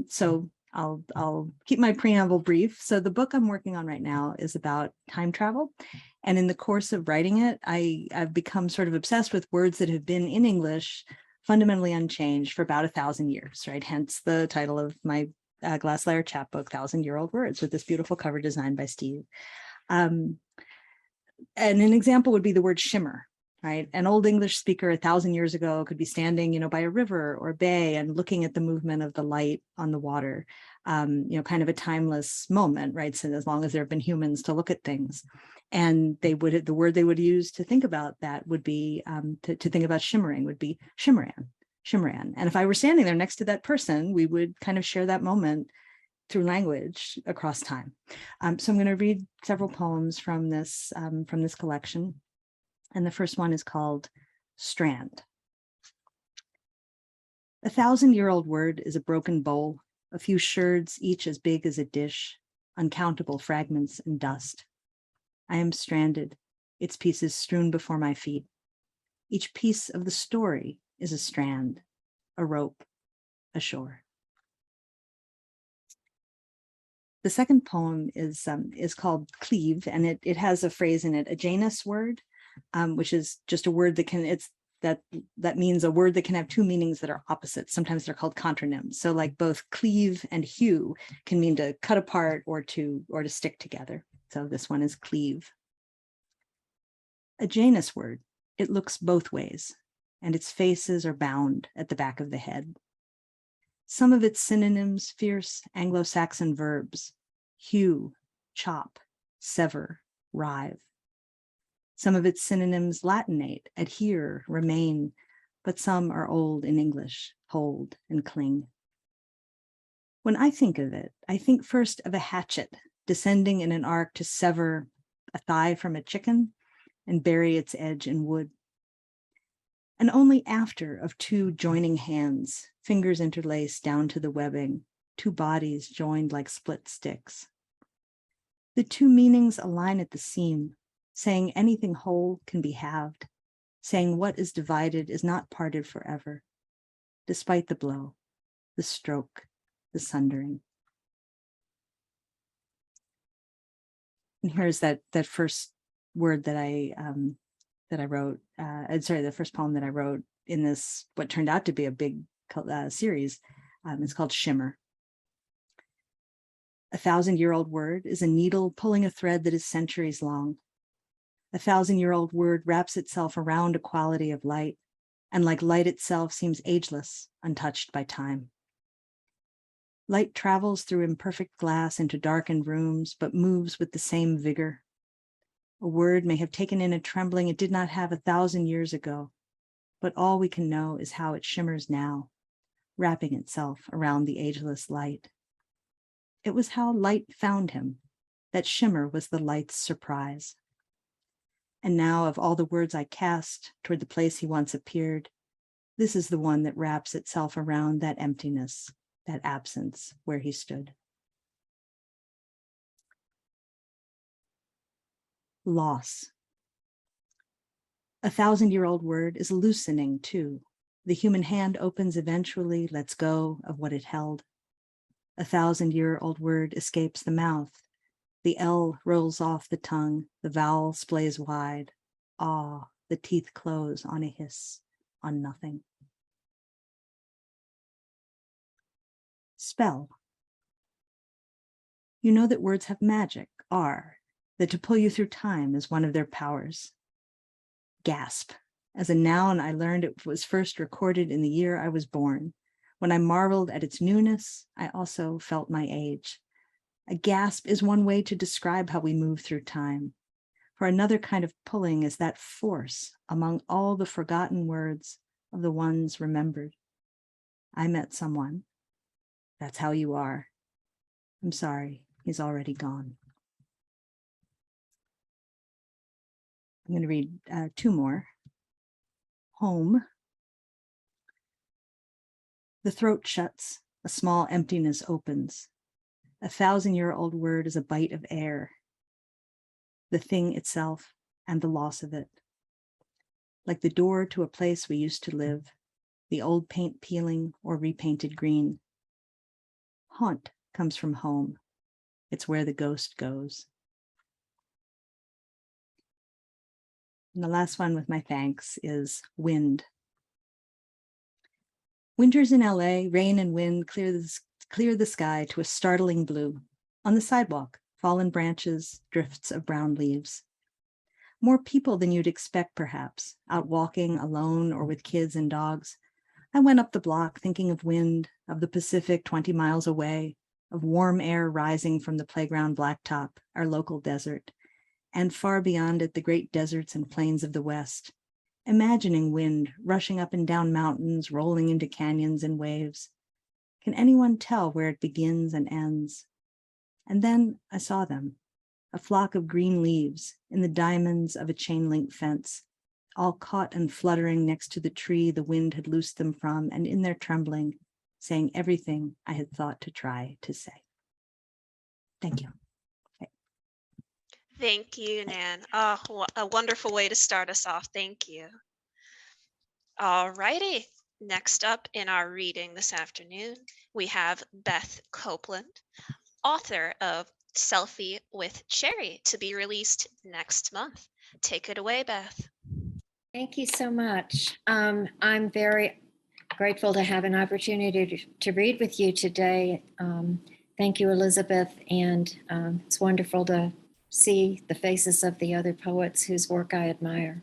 So I'll keep my preamble brief. So the book I'm working on right now is about time travel. And in the course of writing it, I've become sort of obsessed with words that have been in English fundamentally unchanged for about 1,000 years, right? Hence the title of my Glass Lyre chapbook, 1,000-Year-Old Words, with this beautiful cover design by Steve. And an example would be the word shimmer, right? An Old English speaker 1,000 years ago could be standing, by a river or bay and looking at the movement of the light on the water, kind of a timeless moment, right? So as long as there have been humans to look at things. And the word they would use to think about that would be, to think about shimmering would be shimmeran. And if I were standing there next to that person, we would kind of share that moment through language across time. So I'm going to read several poems from this collection. And the first one is called Strand. 1,000-year-old word is a broken bowl, a few sherds, each as big as a dish, uncountable fragments and dust. I am stranded, its pieces strewn before my feet. Each piece of the story is a strand, a rope, a shore. The second poem is called Cleave, and it has a phrase in it, a Janus word, which is just a word that means a word that can have two meanings that are opposites. Sometimes they're called contronyms. So like both cleave and hew can mean to cut apart or to stick together. So this one is cleave. A Janus word, it looks both ways, and its faces are bound at the back of the head. Some of its synonyms, fierce Anglo-Saxon verbs, hew, chop, sever, rive. Some of its synonyms Latinate, adhere, remain, but some are old in English, hold and cling. When I think of it, I think first of a hatchet descending in an arc to sever a thigh from a chicken and bury its edge in wood. And only after of two joining hands, fingers interlaced down to the webbing, two bodies joined like split sticks. The two meanings align at the seam, saying anything whole can be halved, saying what is divided is not parted forever, despite the blow, the stroke, the sundering. And here's that first word that I wrote, the first poem that I wrote in this, what turned out to be a big series. It's called Shimmer. 1,000-year-old word is a needle pulling a thread that is centuries long. 1,000-year-old word wraps itself around a quality of light, and like light itself seems ageless, untouched by time. Light travels through imperfect glass into darkened rooms, but moves with the same vigor. A word may have taken in a trembling it did not have 1,000 years ago, but all we can know is how it shimmers now, wrapping itself around the ageless light. It was how light found him. That shimmer was the light's surprise. And now, of all the words I cast toward the place he once appeared, this is the one that wraps itself around that emptiness, that absence where he stood. Loss. 1,000-year-old word is loosening too. The human hand opens eventually, lets go of what it held. 1,000-year-old word escapes the mouth. The L rolls off the tongue, the vowel splays wide. Ah, the teeth close on a hiss, on nothing. Spell. You know that words have magic, are, that to pull you through time is one of their powers. Gasp. As a noun, I learned it was first recorded in the year I was born. When I marveled at its newness, I also felt my age. A gasp is one way to describe how we move through time. For another kind of pulling is that force among all the forgotten words of the ones remembered. I met someone. That's how you are. I'm sorry, he's already gone. I'm going to read two more. Home. The throat shuts, a small emptiness opens. 1,000-year-old word is a bite of air. The thing itself and the loss of it. Like the door to a place we used to live, the old paint peeling or repainted green. Haunt comes from home. It's where the ghost goes. And the last one with my thanks is wind. Winters in LA, rain and wind clear the sky to a startling blue. On the sidewalk, fallen branches, drifts of brown leaves. More people than you'd expect, perhaps, out walking alone or with kids and dogs. I went up the block thinking of wind, of the Pacific 20 miles away, of warm air rising from the playground blacktop, our local desert, and far beyond it, the great deserts and plains of the West. Imagining wind rushing up and down mountains, rolling into canyons and waves. Can anyone tell where it begins and ends? And then I saw them, a flock of green leaves in the diamonds of a chain-link fence, all caught and fluttering next to the tree the wind had loosed them from, and in their trembling, saying everything I had thought to try to say. Thank you. Thank you, Nan. Oh, a wonderful way to start us off. Thank you. All righty. Next up in our reading this afternoon, we have Beth Copeland, author of Selfie with Cherry, to be released next month. Take it away, Beth. Thank you so much. I'm very grateful to have an opportunity to read with you today. Thank you, Elizabeth, and it's wonderful to see the faces of the other poets whose work I admire.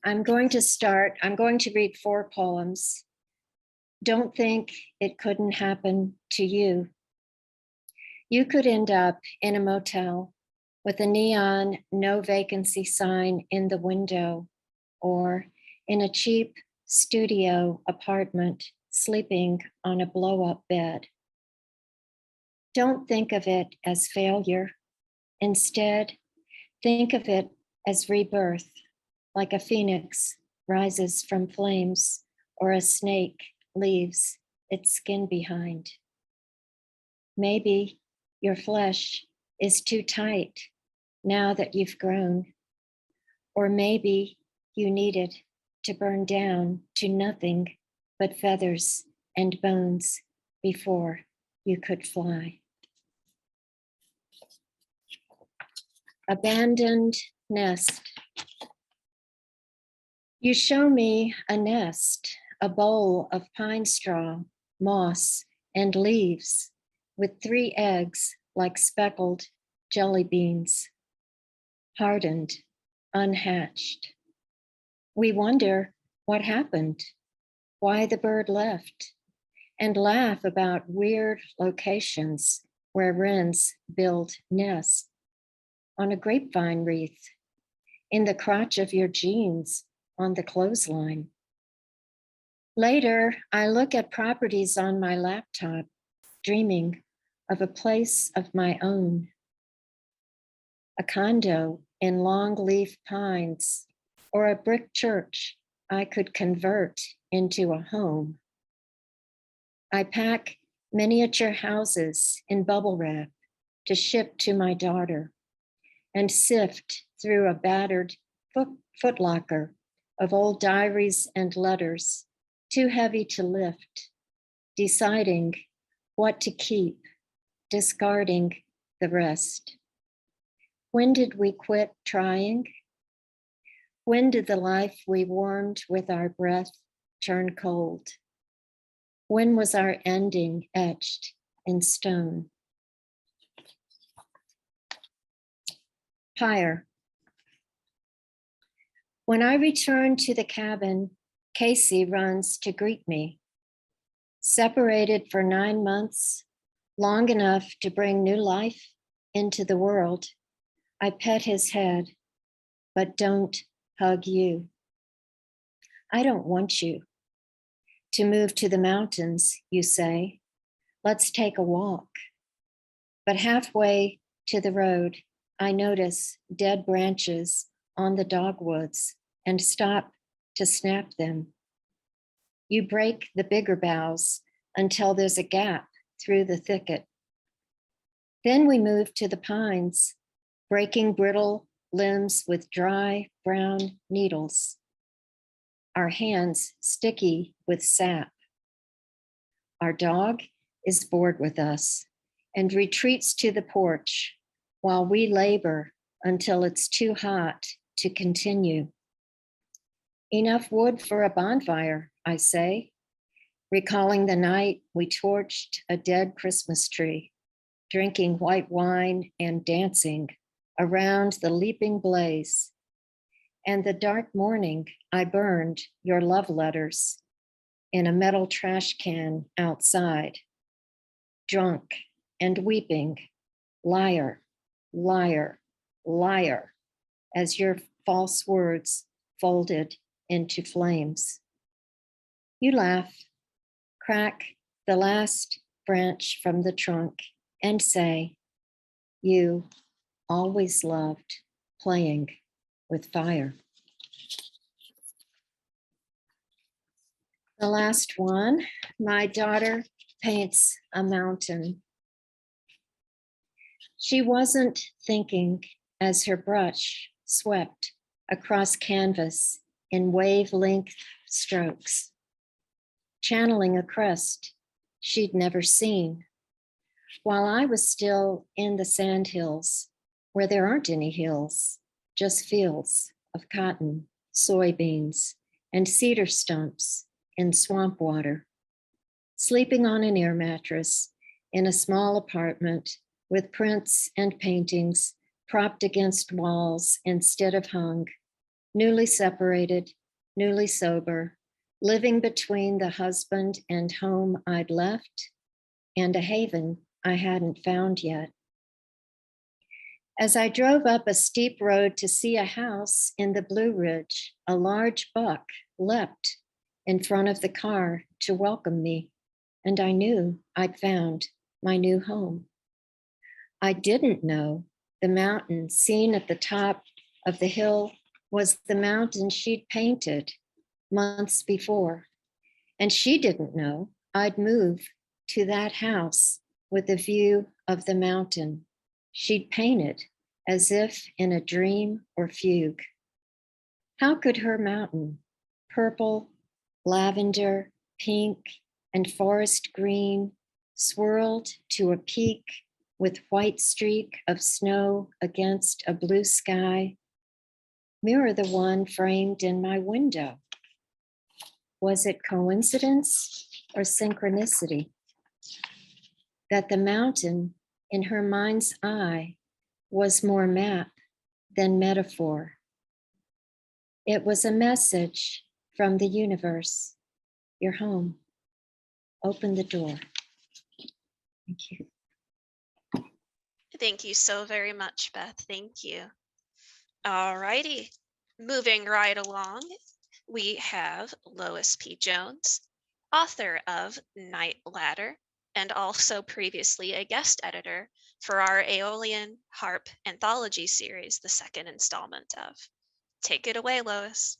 I'm going to read 4 poems. Don't think it couldn't happen to you. You could end up in a motel with a neon no vacancy sign in the window, or in a cheap studio apartment sleeping on a blow-up bed. Don't think of it as failure. Instead, think of it as rebirth, like a phoenix rises from flames or a snake leaves its skin behind. Maybe your flesh is too tight now that you've grown, or maybe you needed to burn down to nothing but feathers and bones before you could fly. Abandoned nest. You show me a nest, a bowl of pine straw, moss, and leaves, with 3 eggs like speckled jelly beans, hardened, unhatched. We wonder what happened, why the bird left, and laugh about weird locations where wrens build nests. On a grapevine wreath, in the crotch of your jeans, on the clothesline. Later, I look at properties on my laptop, dreaming of a place of my own. A condo in longleaf pines, or a brick church I could convert into a home. I pack miniature houses in bubble wrap to ship to my daughter, and sift through a battered footlocker of old diaries and letters, too heavy to lift, deciding what to keep, discarding the rest. When did we quit trying? When did the life we warmed with our breath turn cold? When was our ending etched in stone? Pyre. When I return to the cabin, Casey runs to greet me. Separated for 9 months, long enough to bring new life into the world, I pet his head, but don't hug you. I don't want you to move to the mountains, you say. Let's take a walk. But halfway to the road, I notice dead branches on the dogwoods and stop to snap them. You break the bigger boughs until there's a gap through the thicket. Then we move to the pines, breaking brittle limbs with dry brown needles, our hands sticky with sap. Our dog is bored with us and retreats to the porch while we labor until it's too hot to continue. Enough wood for a bonfire, I say, recalling the night we torched a dead Christmas tree, drinking white wine and dancing around the leaping blaze. And the dark morning I burned your love letters in a metal trash can outside, drunk and weeping, liar, liar, liar, as your false words folded into flames. You laugh, crack the last branch from the trunk, and say, you always loved playing with fire. The last one, my daughter paints a mountain. She wasn't thinking as her brush swept across canvas in wave-length strokes, channeling a crest she'd never seen, while I was still in the sandhills, where there aren't any hills, just fields of cotton, soybeans, and cedar stumps in swamp water, sleeping on an air mattress in a small apartment with prints and paintings propped against walls instead of hung, newly separated, newly sober, living between the husband and home I'd left and a haven I hadn't found yet. As I drove up a steep road to see a house in the Blue Ridge, a large buck leapt in front of the car to welcome me, and I knew I'd found my new home. I didn't know the mountain seen at the top of the hill was the mountain she'd painted months before, and she didn't know I'd move to that house with a view of the mountain she'd painted as if in a dream or fugue. How could her mountain, purple, lavender, pink, and forest green, swirled to a peak with white streak of snow against a blue sky, mirror the one framed in my window? Was it coincidence or synchronicity that the mountain in her mind's eye was more map than metaphor? It was a message from the universe. You're home. Open the door. Thank you. Thank you so very much, Beth. Thank you. All righty. Moving right along, we have Lois P. Jones, author of Night Ladder, and also previously a guest editor for our Aeolian Harp anthology series, the second installment of. Take it away, Lois.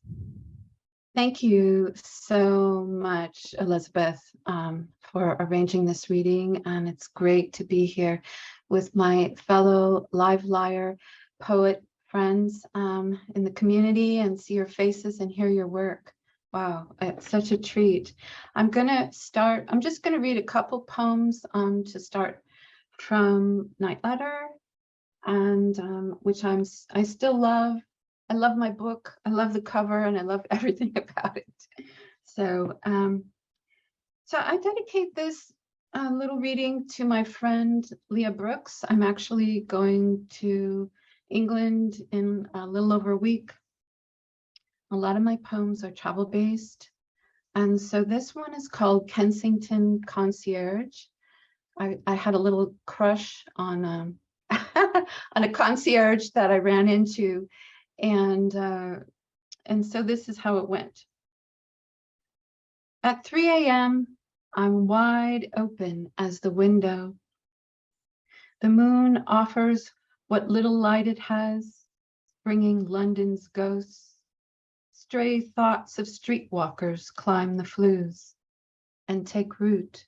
Thank you so much, Elizabeth, for arranging this reading. And it's great to be here with my fellow Live Lyre poet friends in the community and see your faces and hear your work. Wow, it's such a treat. I'm just going to read a couple poems to start from Night Ladder, and which I still love. I love my book. I love the cover, and I love everything about it. So, so I dedicate this little reading to my friend Leah Brooks. I'm actually going to England in a little over a week. A lot of my poems are travel-based, and so this one is called Kensington Concierge. I had a little crush on on a concierge that I ran into. And so this is how it went. At 3 a.m., I'm wide open as the window. The moon offers what little light it has, bringing London's ghosts. Stray thoughts of streetwalkers climb the flues and take root.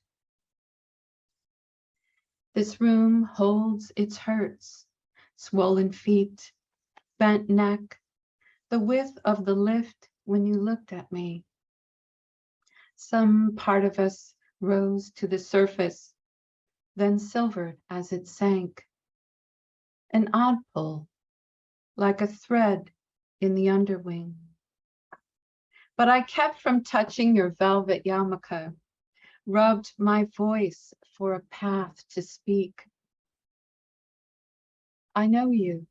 This room holds its hurts, swollen feet, bent neck, the width of the lift when you looked at me. Some part of us rose to the surface, then silvered as it sank. An odd pull, like a thread in the underwing. But I kept from touching your velvet yarmulke, rubbed my voice for a path to speak. I know you.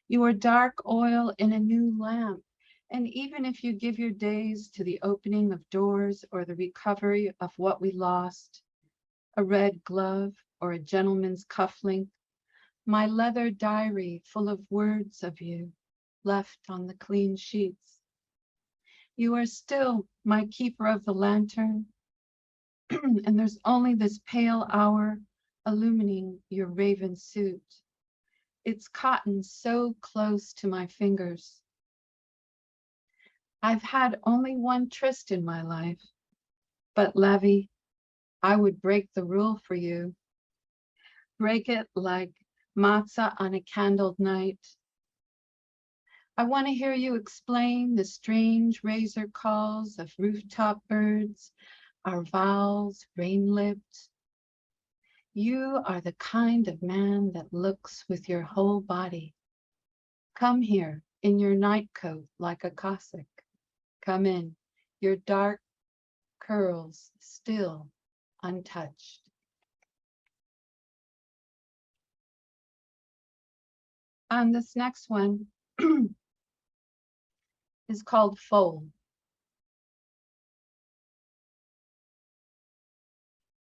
You are dark oil in a new lamp, and even if you give your days to the opening of doors or the recovery of what we lost, a red glove or a gentleman's cufflink, my leather diary full of words of you left on the clean sheets. You are still my keeper of the lantern, and there's only this pale hour illumining your raven suit. It's cotton so close to my fingers. I've had only one tryst in my life, but Levy, I would break the rule for you. Break it like matzah on a candled night. I want to hear you explain the strange razor calls of rooftop birds, our vowels rain-lipped. You are the kind of man that looks with your whole body. Come here in your nightcoat like a Cossack. Come in, your dark curls still untouched. And this next one is called Foal.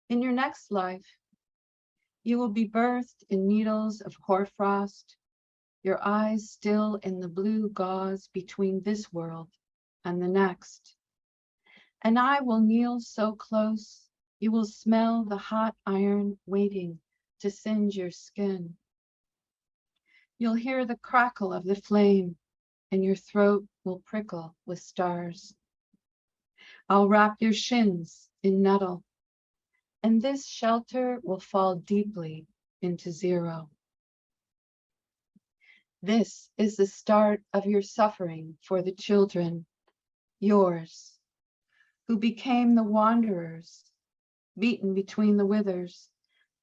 In your next life, you will be birthed in needles of hoarfrost, your eyes still in the blue gauze between this world and the next. And I will kneel so close, you will smell the hot iron waiting to singe your skin. You'll hear the crackle of the flame, and your throat will prickle with stars. I'll wrap your shins in nettle, and this shelter will fall deeply into zero. This is the start of your suffering for the children, yours, who became the wanderers, beaten between the withers,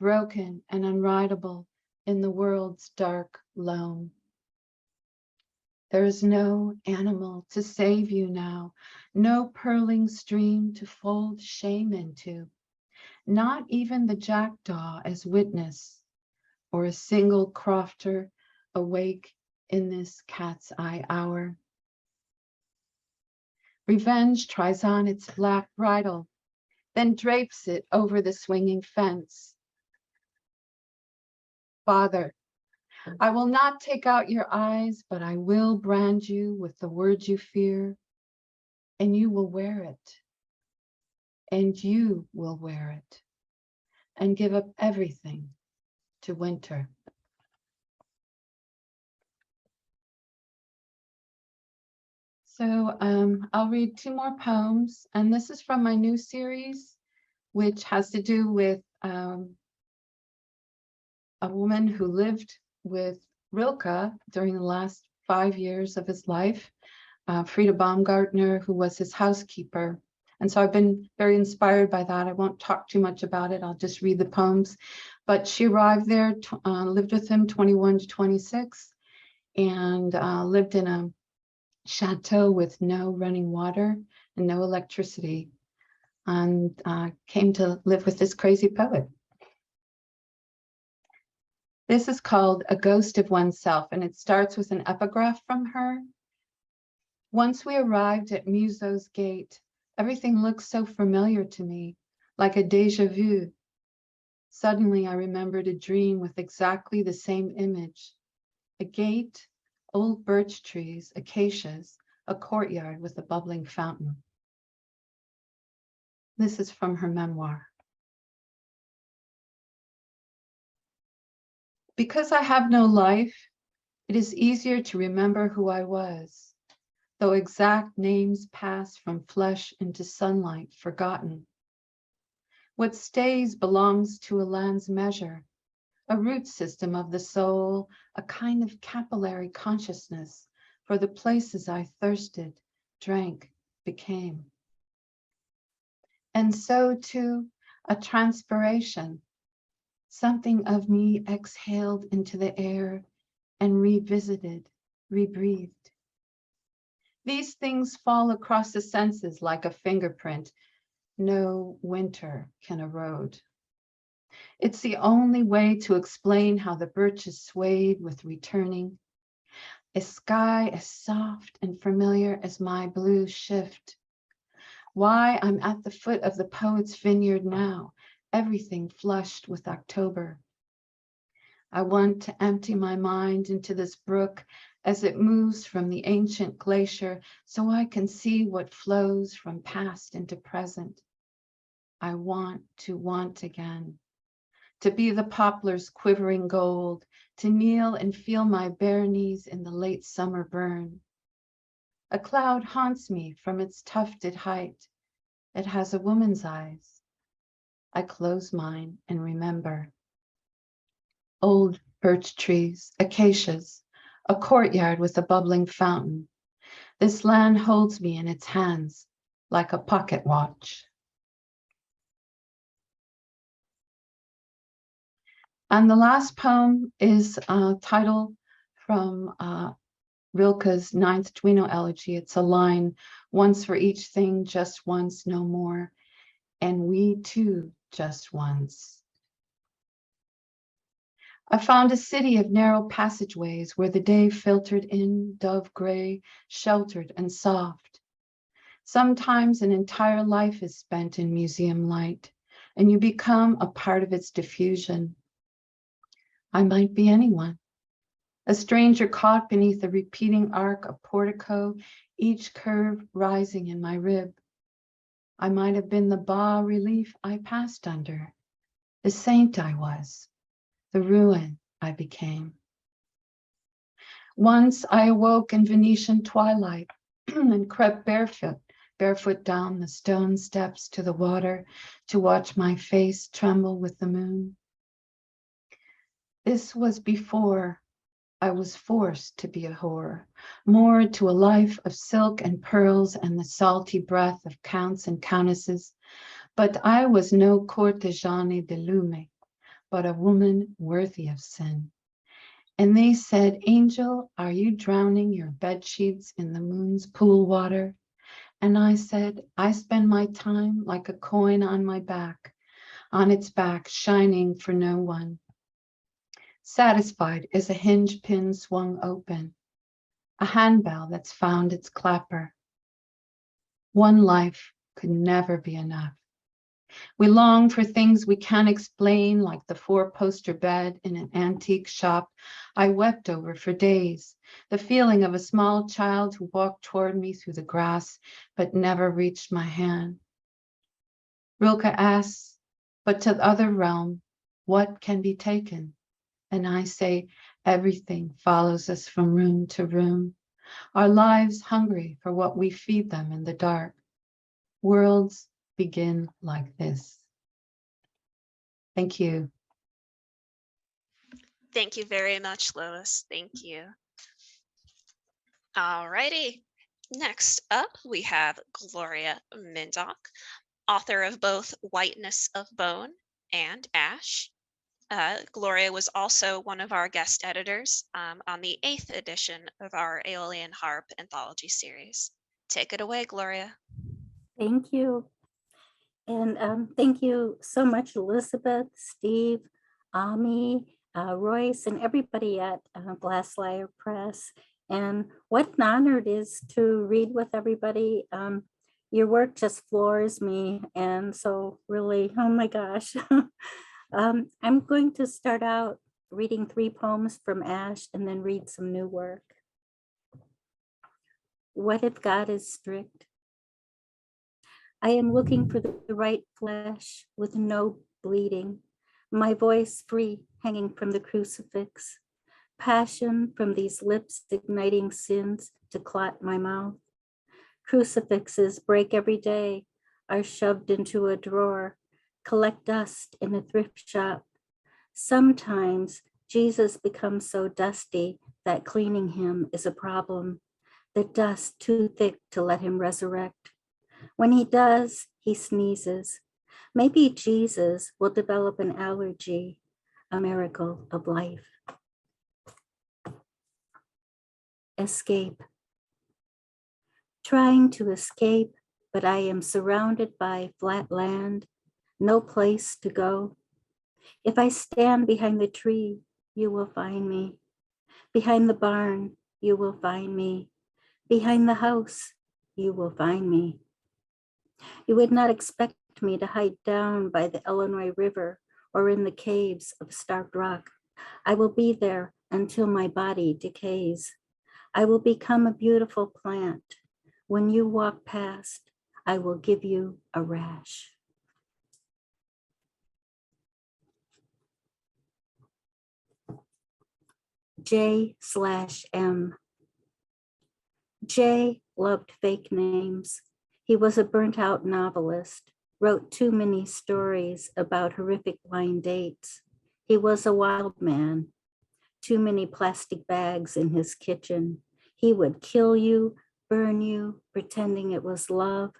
broken and unrideable in the world's dark loam. There is no animal to save you now, no purling stream to fold shame into, not even the jackdaw as witness, or a single crofter awake in this cat's eye hour. Revenge tries on its black bridle, then drapes it over the swinging fence. Father, I will not take out your eyes, but I will brand you with the words you fear, and you will wear it, and you will wear it, and give up everything to winter. So I'll read two more poems, and this is from my new series, which has to do with a woman who lived with Rilke during the last 5 years of his life, Frida Baumgartner, who was his housekeeper. And so I've been very inspired by that. I won't talk too much about it. I'll just read the poems. But she arrived there, lived with him 21 to 26, and lived in a chateau with no running water and no electricity, and came to live with this crazy poet. This is called A Ghost of Oneself, and it starts with an epigraph from her. Once we arrived at Museau's gate, everything looked so familiar to me, like a déjà vu. Suddenly, I remembered a dream with exactly the same image. A gate, old birch trees, acacias, a courtyard with a bubbling fountain. This is from her memoir. Because I have no life, it is easier to remember who I was, though exact names pass from flesh into sunlight forgotten. What stays belongs to a land's measure, a root system of the soul, a kind of capillary consciousness for the places I thirsted, drank, became. And so too, a transpiration, something of me exhaled into the air and revisited, rebreathed. These things fall across the senses like a fingerprint, no winter can erode. It's the only way to explain how the birches swayed with returning. A sky as soft and familiar as my blue shift. Why I'm at the foot of the poet's vineyard now, everything flushed with October. I want to empty my mind into this brook as it moves from the ancient glacier so I can see what flows from past into present. I want to want again, to be the poplar's quivering gold, to kneel and feel my bare knees in the late summer burn. A cloud haunts me from its tufted height. It has a woman's eyes. I close mine and remember. Old birch trees, acacias, a courtyard with a bubbling fountain. This land holds me in its hands like a pocket watch. And the last poem is a title from Rilke's Ninth Duino Elegy. It's a line, once for each thing, just once, no more. And we too, just once. I found a city of narrow passageways where the day filtered in, dove gray, sheltered and soft. Sometimes an entire life is spent in museum light, and you become a part of its diffusion. I might be anyone, a stranger caught beneath the repeating arc of portico, each curve rising in my rib. I might have been the bas-relief I passed under, the saint I was, the ruin I became. Once I awoke in Venetian twilight and crept barefoot down the stone steps to the water to watch my face tremble with the moon. This was before I was forced to be a whore, moored to a life of silk and pearls and the salty breath of counts and countesses. But I was no courtisane de lume, but a woman worthy of sin. And they said, "Angel, are you drowning your bed sheets in the moon's pool water?" And I said, "I spend my time like a coin on my back, on its back, shining for no one." Satisfied as a hinge pin swung open, a handbell that's found its clapper. One life could never be enough. We long for things we can't explain, like the four-poster bed in an antique shop I wept over for days, the feeling of a small child who walked toward me through the grass but never reached my hand. Rilke asks, but to the other realm, what can be taken? And I say, everything follows us from room to room, our lives hungry for what we feed them in the dark. Worlds begin like this. Thank you. Thank you very much, Lois. Thank you. All righty. Next up, we have Gloria Mindock, author of both Whiteness of Bone and Ash. Gloria was also one of our guest editors on the 8th edition of our Aeolian Harp anthology series. Take it away, Gloria. Thank you. And thank you so much, Elizabeth, Steve, Ami, Royce, and everybody at Glass Lyre Press. And what an honor it is to read with everybody. Your work just floors me. And so really, oh my gosh. I'm going to start out reading 3 poems from Ash and then read some new work. What if God is strict? I am looking for the right flesh with no bleeding, my voice free hanging from the crucifix, passion from these lips igniting sins to clot my mouth. Crucifixes break every day, are shoved into a drawer, collect dust in a thrift shop. Sometimes Jesus becomes so dusty that cleaning him is a problem, the dust too thick to let him resurrect. When he does, he sneezes. Maybe Jesus will develop an allergy, a miracle of life. Escape. Trying to escape, but I am surrounded by flat land, no place to go. If I stand behind the tree, you will find me. Behind the barn, you will find me. Behind the house, you will find me. You would not expect me to hide down by the Illinois River or in the caves of Starved Rock. I will be there until my body decays. I will become a beautiful plant. When you walk past, I will give you a rash. J/M. Jay loved fake names. He was a burnt out novelist, wrote too many stories about horrific blind dates. He was a wild man. Too many plastic bags in his kitchen. He would kill you, burn you, pretending it was love.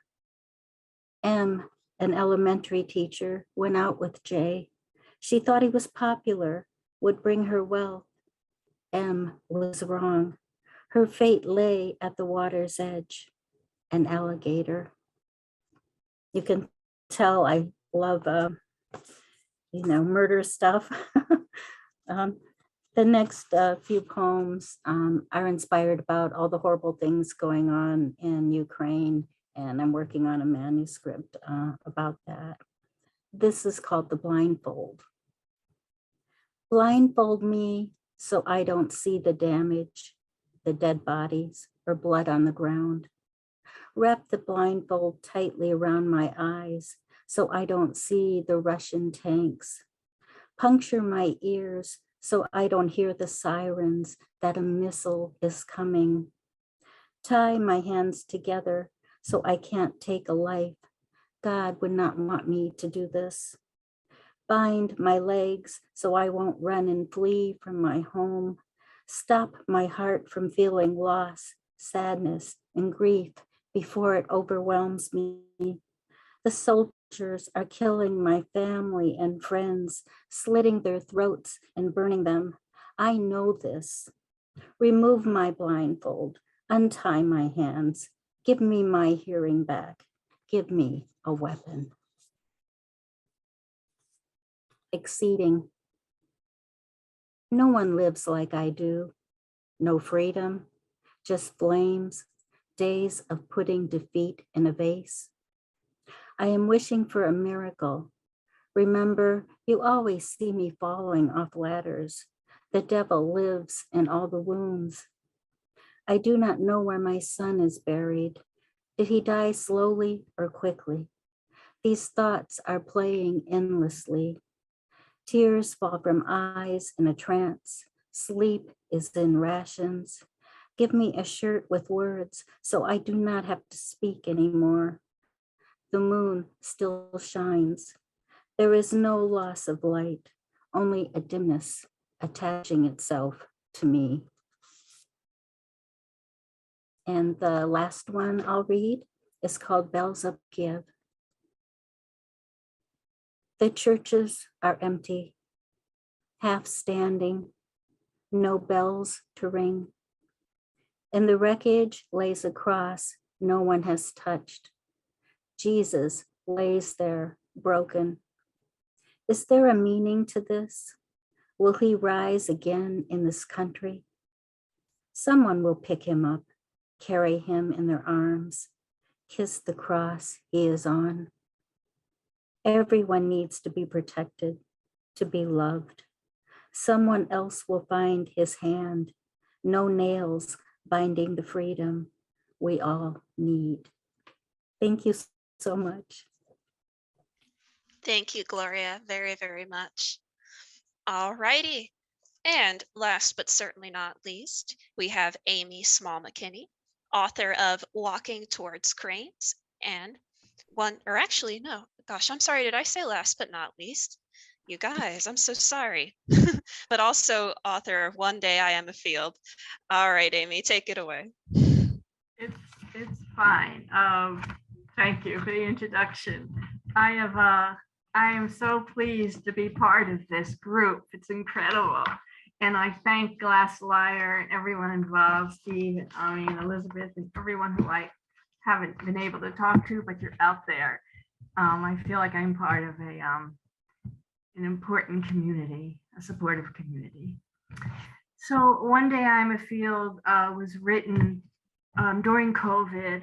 M, an elementary teacher, went out with Jay. She thought he was popular, would bring her wealth. M was wrong. Her fate lay at the water's edge, an alligator. You can tell I love, murder stuff. The next few poems are inspired about all the horrible things going on in Ukraine, and I'm working on a manuscript about that. This is called The Blindfold. Blindfold me so I don't see the damage, the dead bodies, or blood on the ground. Wrap the blindfold tightly around my eyes so I don't see the Russian tanks. Puncture my ears so I don't hear the sirens that a missile is coming. Tie my hands together so I can't take a life. God would not want me to do this. Bind my legs so I won't run and flee from my home. Stop my heart from feeling loss, sadness, and grief before it overwhelms me. The soldiers are killing my family and friends, slitting their throats and burning them. I know this. Remove my blindfold, untie my hands, give me my hearing back, give me a weapon. Exceeding. No one lives like I do. No freedom, just flames, days of putting defeat in a vase. I am wishing for a miracle. Remember, you always see me falling off ladders. The devil lives in all the wounds. I do not know where my son is buried. Did he die slowly or quickly? These thoughts are playing endlessly. Tears fall from eyes in a trance. Sleep is in rations. Give me a shirt with words so I do not have to speak anymore. The moon still shines. There is no loss of light, only a dimness attaching itself to me. And the last one I'll read is called Bells of Kiev. The churches are empty, half standing, no bells to ring. In the wreckage lays a cross no one has touched. Jesus lays there broken. Is there a meaning to this? Will he rise again in this country? Someone will pick him up, carry him in their arms, kiss the cross he is on. Everyone needs to be protected, to be loved. Someone else will find his hand, no nails binding the freedom we all need. Thank you so much. Thank you, Gloria, very, very much. All righty. And last but certainly not least, we have Amy Small-McKinney, author of Walking Towards Cranes and I'm sorry, did I say last but not least? You guys, I'm so sorry. But also author of One Day I Am a Field. All right, Amy, take it away. It's fine. Thank you for the introduction. I am so pleased to be part of this group. It's incredible. And I thank Glass Lyre and everyone involved, Steve, and Elizabeth, and everyone who I haven't been able to talk to, but you're out there. I feel like I'm part of an important community, a supportive community. So One Day I'm Afield was written during COVID,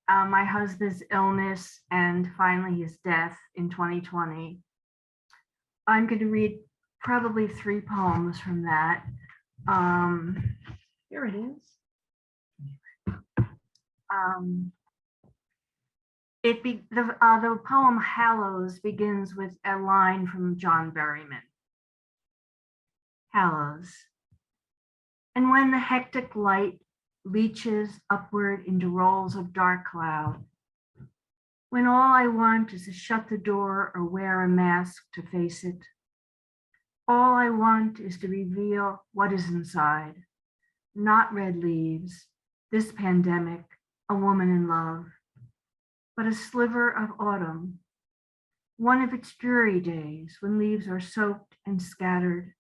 my husband's illness, and finally his death in 2020. I'm going to read probably 3 poems from that. Here it is. The poem Hallows begins with a line from John Berryman. Hallows. And when the hectic light leaches upward into rolls of dark cloud, when all I want is to shut the door or wear a mask to face it, all I want is to reveal what is inside, not red leaves, this pandemic, a woman in love, but a sliver of autumn, one of its dreary days when leaves are soaked and scattered,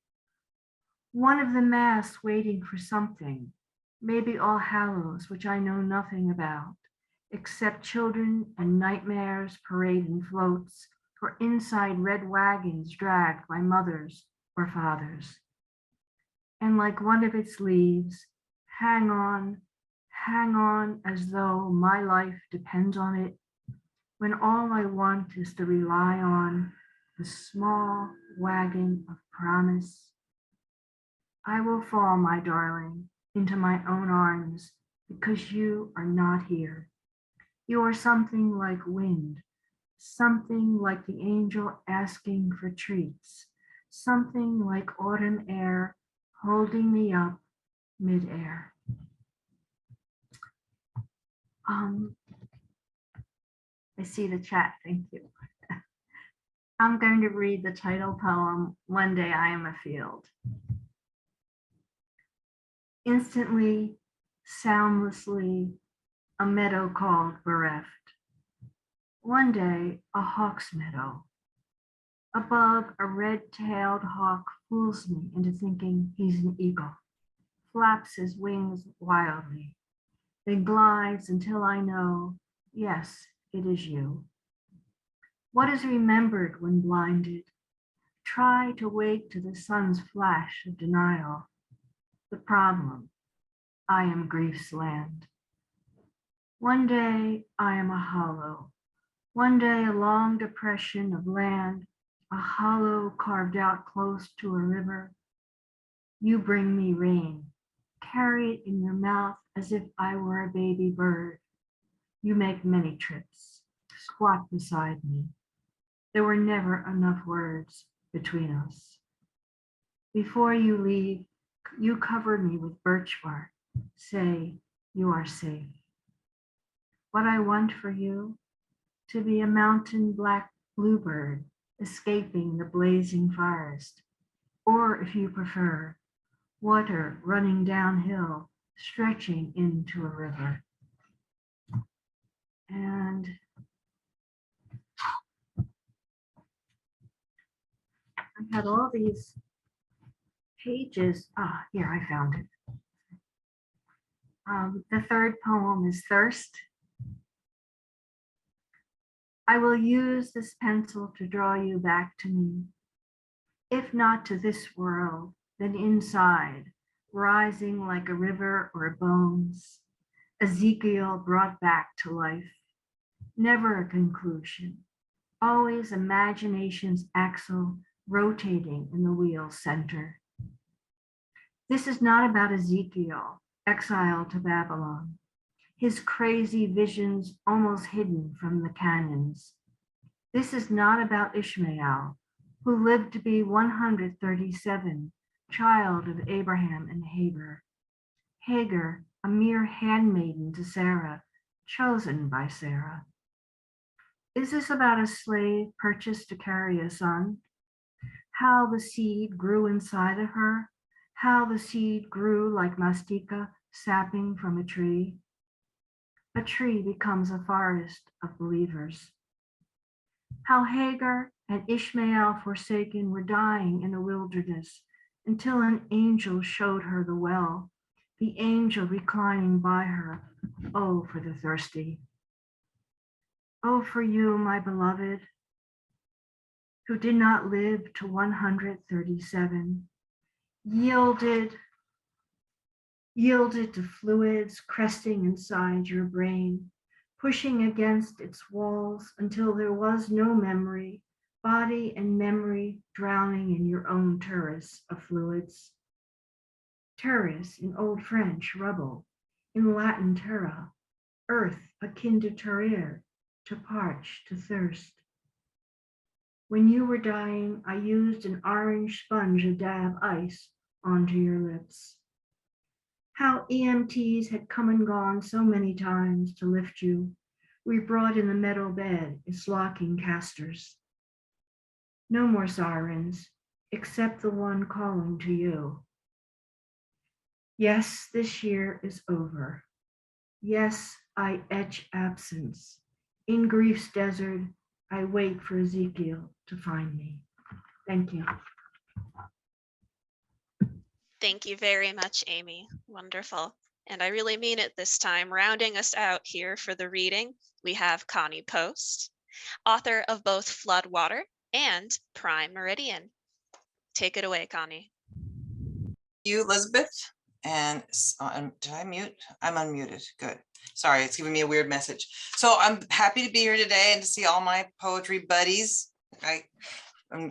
one of the masks waiting for something, maybe All Hallows, which I know nothing about, except children and nightmares parade in floats, or inside red wagons dragged by mothers or fathers. And like one of its leaves, hang on as though my life depends on it, when all I want is to rely on the small wagon of promise. I will fall, my darling, into my own arms because you are not here. You are something like wind, something like the angel asking for treats, something like autumn air holding me up midair. I see the chat, thank you. I'm going to read the title poem, One Day I Am Afield. Instantly, soundlessly, a meadow called bereft. One day, a hawk's meadow. Above, a red-tailed hawk fools me into thinking he's an eagle, flaps his wings wildly, then glides until I know, yes, it is you. What is remembered when blinded? Try to wake to the sun's flash of denial. The problem, I am grief's land. One day I am a hollow. One day a long depression of land, a hollow carved out close to a river. You bring me rain, carry it in your mouth as if I were a baby bird. You make many trips, squat beside me. There were never enough words between us. Before you leave, you covered me with birch bark. Say, you are safe. What I want for you, to be a mountain black bluebird escaping the blazing forest, or if you prefer, water running downhill, stretching into a river. And I had all these pages. Here, I found it. The third poem is Thirst. I will use this pencil to draw you back to me. If not to this world, then inside, rising like a river or bones. Ezekiel brought back to life. Never a conclusion, always imagination's axle rotating in the wheel's center. This is not about Ezekiel, exiled to Babylon, his crazy visions almost hidden from the canyons. This is not about Ishmael, who lived to be 137, child of Abraham and Hagar. Hagar, a mere handmaiden to Sarah, chosen by Sarah. Is this about a slave purchased to carry a son? How the seed grew inside of her, how the seed grew like mastica sapping from a tree. A tree becomes a forest of believers. How Hagar and Ishmael forsaken were dying in the wilderness until an angel showed her the well, the angel reclining by her. Oh, for the thirsty, Oh, for you, my beloved, who did not live to 137, yielded to fluids cresting inside your brain, pushing against its walls until there was no memory, body and memory drowning in your own terrace of fluids. Terrace in Old French, rubble, in Latin terra, earth akin to terrere, to parch, to thirst. When you were dying, I used an orange sponge to dab ice onto your lips. How EMTs had come and gone so many times to lift you. We brought in the metal bed its locking casters. No more sirens, except the one calling to you. Yes, this year is over. Yes, I etch absence. In grief's desert, I wait for Ezekiel to find me. Thank you. Thank you very much, Amy. Wonderful. And I really mean it this time. Rounding us out here for the reading, we have Connie Post, author of both Floodwater and Prime Meridian. Take it away, Connie. Thank you, Elizabeth. And did I mute? I'm unmuted. Good. Sorry, it's giving me a weird message. So I'm happy to be here today and to see all my poetry buddies.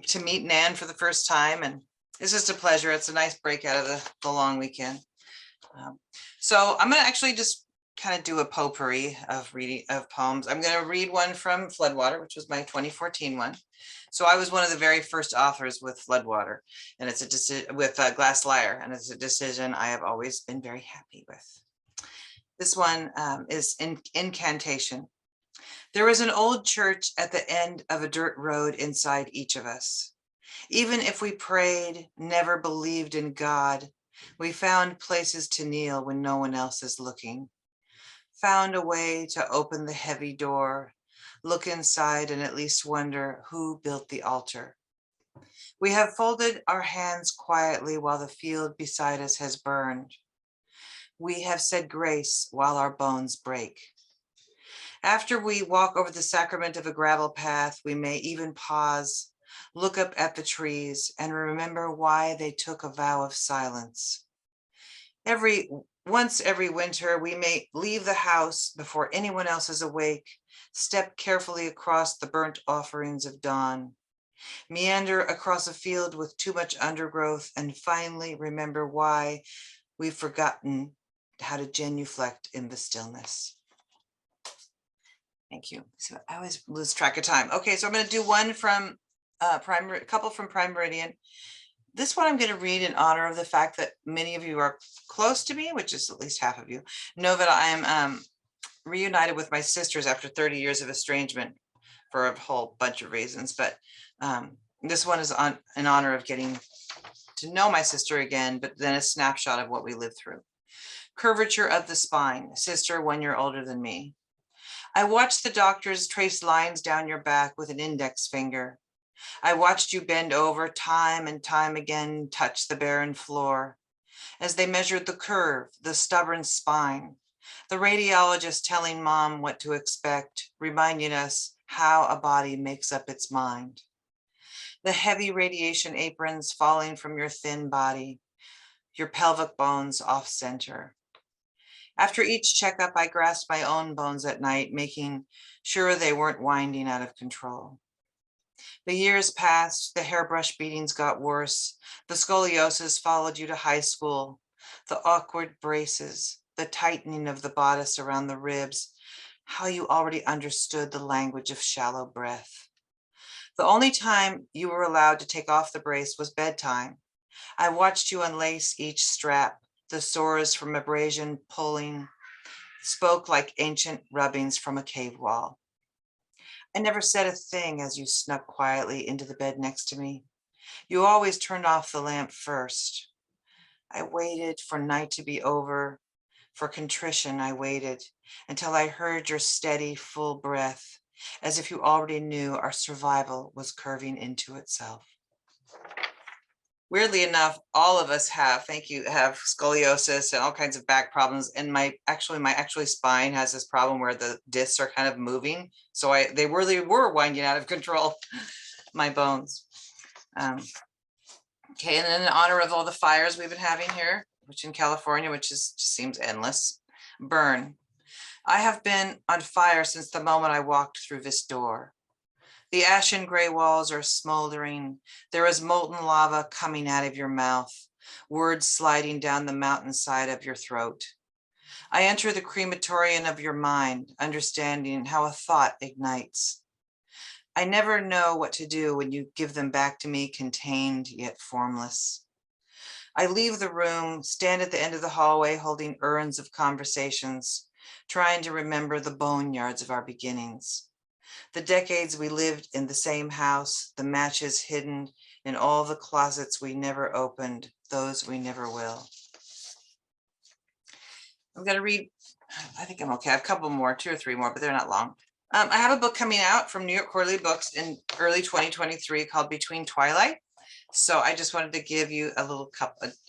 To meet Nan for the first time, and it's just a pleasure. It's a nice break out of the long weekend. So I'm going to actually just kind of do a potpourri of poems. I'm going to read one from Floodwater, which was my 2014 one. So I was one of the very first authors with Floodwater, and it's a decision with Glass Lyre, and it's a decision I have always been very happy with. This one is Incantation. There is an old church at the end of a dirt road inside each of us. Even if we prayed, never believed in God, we found places to kneel when no one else is looking. Found a way to open the heavy door, look inside and at least wonder who built the altar. We have folded our hands quietly while the field beside us has burned. We have said grace while our bones break. After we walk over the sacrament of a gravel path, we may even pause, look up at the trees, and remember why they took a vow of silence. Once every winter, we may leave the house before anyone else is awake, step carefully across the burnt offerings of dawn, meander across a field with too much undergrowth, and finally remember why we've forgotten how to genuflect in the stillness. Thank you. So I always lose track of time. Okay, so I'm going to do one from a couple from Prime Meridian. This one I'm going to read in honor of the fact that many of you are close to me, which is at least half of you, know that I am reunited with my sisters after 30 years of estrangement for a whole bunch of reasons. But this one is in honor of getting to know my sister again, but then a snapshot of what we lived through. Curvature of the spine, sister 1 year older than me. I watched the doctors trace lines down your back with an index finger. I watched you bend over time and time again, touch the barren floor. As they measured the curve, the stubborn spine, the radiologist telling mom what to expect, reminding us how a body makes up its mind. The heavy radiation aprons falling from your thin body, your pelvic bones off center. After each checkup, I grasped my own bones at night, making sure they weren't winding out of control. The years passed, the hairbrush beatings got worse, the scoliosis followed you to high school, the awkward braces, the tightening of the bodice around the ribs, how you already understood the language of shallow breath. The only time you were allowed to take off the brace was bedtime. I watched you unlace each strap, the sores from abrasion pulling, spoke like ancient rubbings from a cave wall. I never said a thing as you snuck quietly into the bed next to me. You always turned off the lamp first. I waited for night to be over. For contrition, I waited until I heard your steady, full breath, as if you already knew our survival was curving into itself. Weirdly enough, all of us have, thank you, have scoliosis and all kinds of back problems. And my spine has this problem where the discs are kind of moving. So they really were winding out of control, my bones. Okay, and then in honor of all the fires we've been having here, which in California, which just seems endless, burn. I have been on fire since the moment I walked through this door. The ashen gray walls are smoldering. There is molten lava coming out of your mouth, words sliding down the mountainside of your throat. I enter the crematorium of your mind, understanding how a thought ignites. I never know what to do when you give them back to me, contained yet formless. I leave the room, stand at the end of the hallway, holding urns of conversations, trying to remember the boneyards of our beginnings. The decades we lived in the same house, the matches hidden in all the closets we never opened, those we never will. I'm going to read, I think I'm okay. I have a couple more, 2 or 3 more, but they're not long. I have a book coming out from New York Quarterly Books in early 2023 called Between Twilight. So I just wanted to give you a little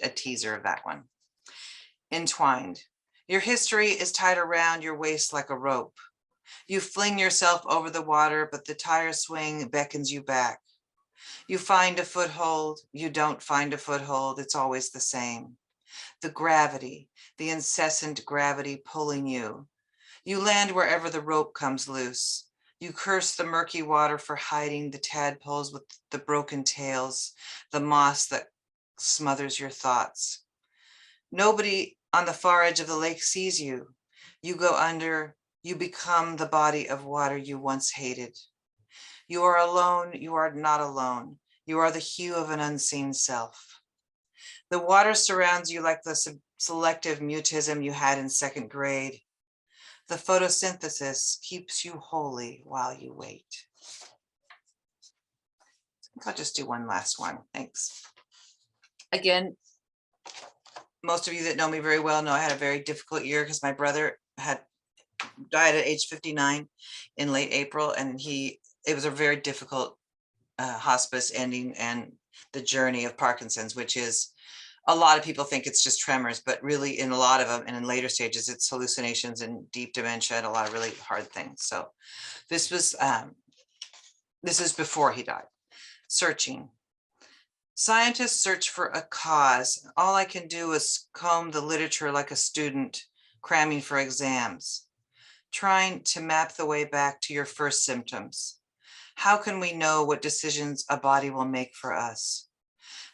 a teaser of that one. Entwined. Your history is tied around your waist like a rope. You fling yourself over the water, but the tire swing beckons you back. You find a foothold, you don't find a foothold, it's always the same. The gravity, the incessant gravity pulling you. You land wherever the rope comes loose. You curse the murky water for hiding the tadpoles with the broken tails, the moss that smothers your thoughts. Nobody on the far edge of the lake sees you. You go under, you become the body of water you once hated. You are alone, you are not alone. You are the hue of an unseen self. The water surrounds you like the selective mutism you had in 2nd grade. The photosynthesis keeps you holy while you wait. I'll just do one last one. Thanks. Again, most of you that know me very well know I had a very difficult year because my brother had died at age 59 in late April, and it was a very difficult hospice ending and the journey of Parkinson's, which is, a lot of people think it's just tremors, but really in a lot of them and in later stages, it's hallucinations and deep dementia and a lot of really hard things. So this is before he died. Searching. Scientists search for a cause. All I can do is comb the literature like a student cramming for exams, trying to map the way back to your first symptoms. How can we know what decisions a body will make for us?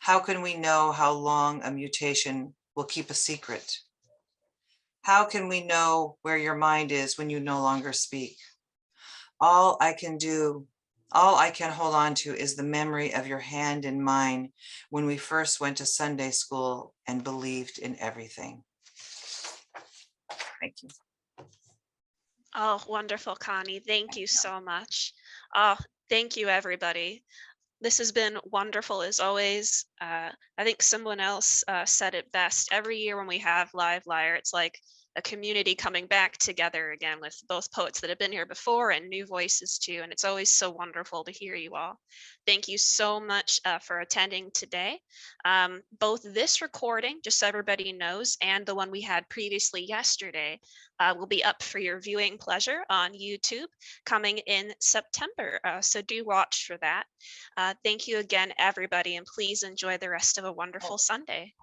How can we know how long a mutation will keep a secret? How can we know where your mind is when you no longer speak? All I can hold on to is the memory of your hand in mine when we first went to Sunday school and believed in everything. Thank you. Oh, wonderful, Connie. Thank you so much. Oh, thank you, everybody. This has been wonderful as always. I think someone else said it best. Every year when we have Live Lyre, it's like a community coming back together again with both poets that have been here before and new voices too. And it's always so wonderful to hear you all. Thank you so much for attending today. Both this recording, just so everybody knows, and the one we had previously yesterday will be up for your viewing pleasure on YouTube coming in September. So do watch for that. Thank you again, everybody, and please enjoy the rest of a wonderful Sunday.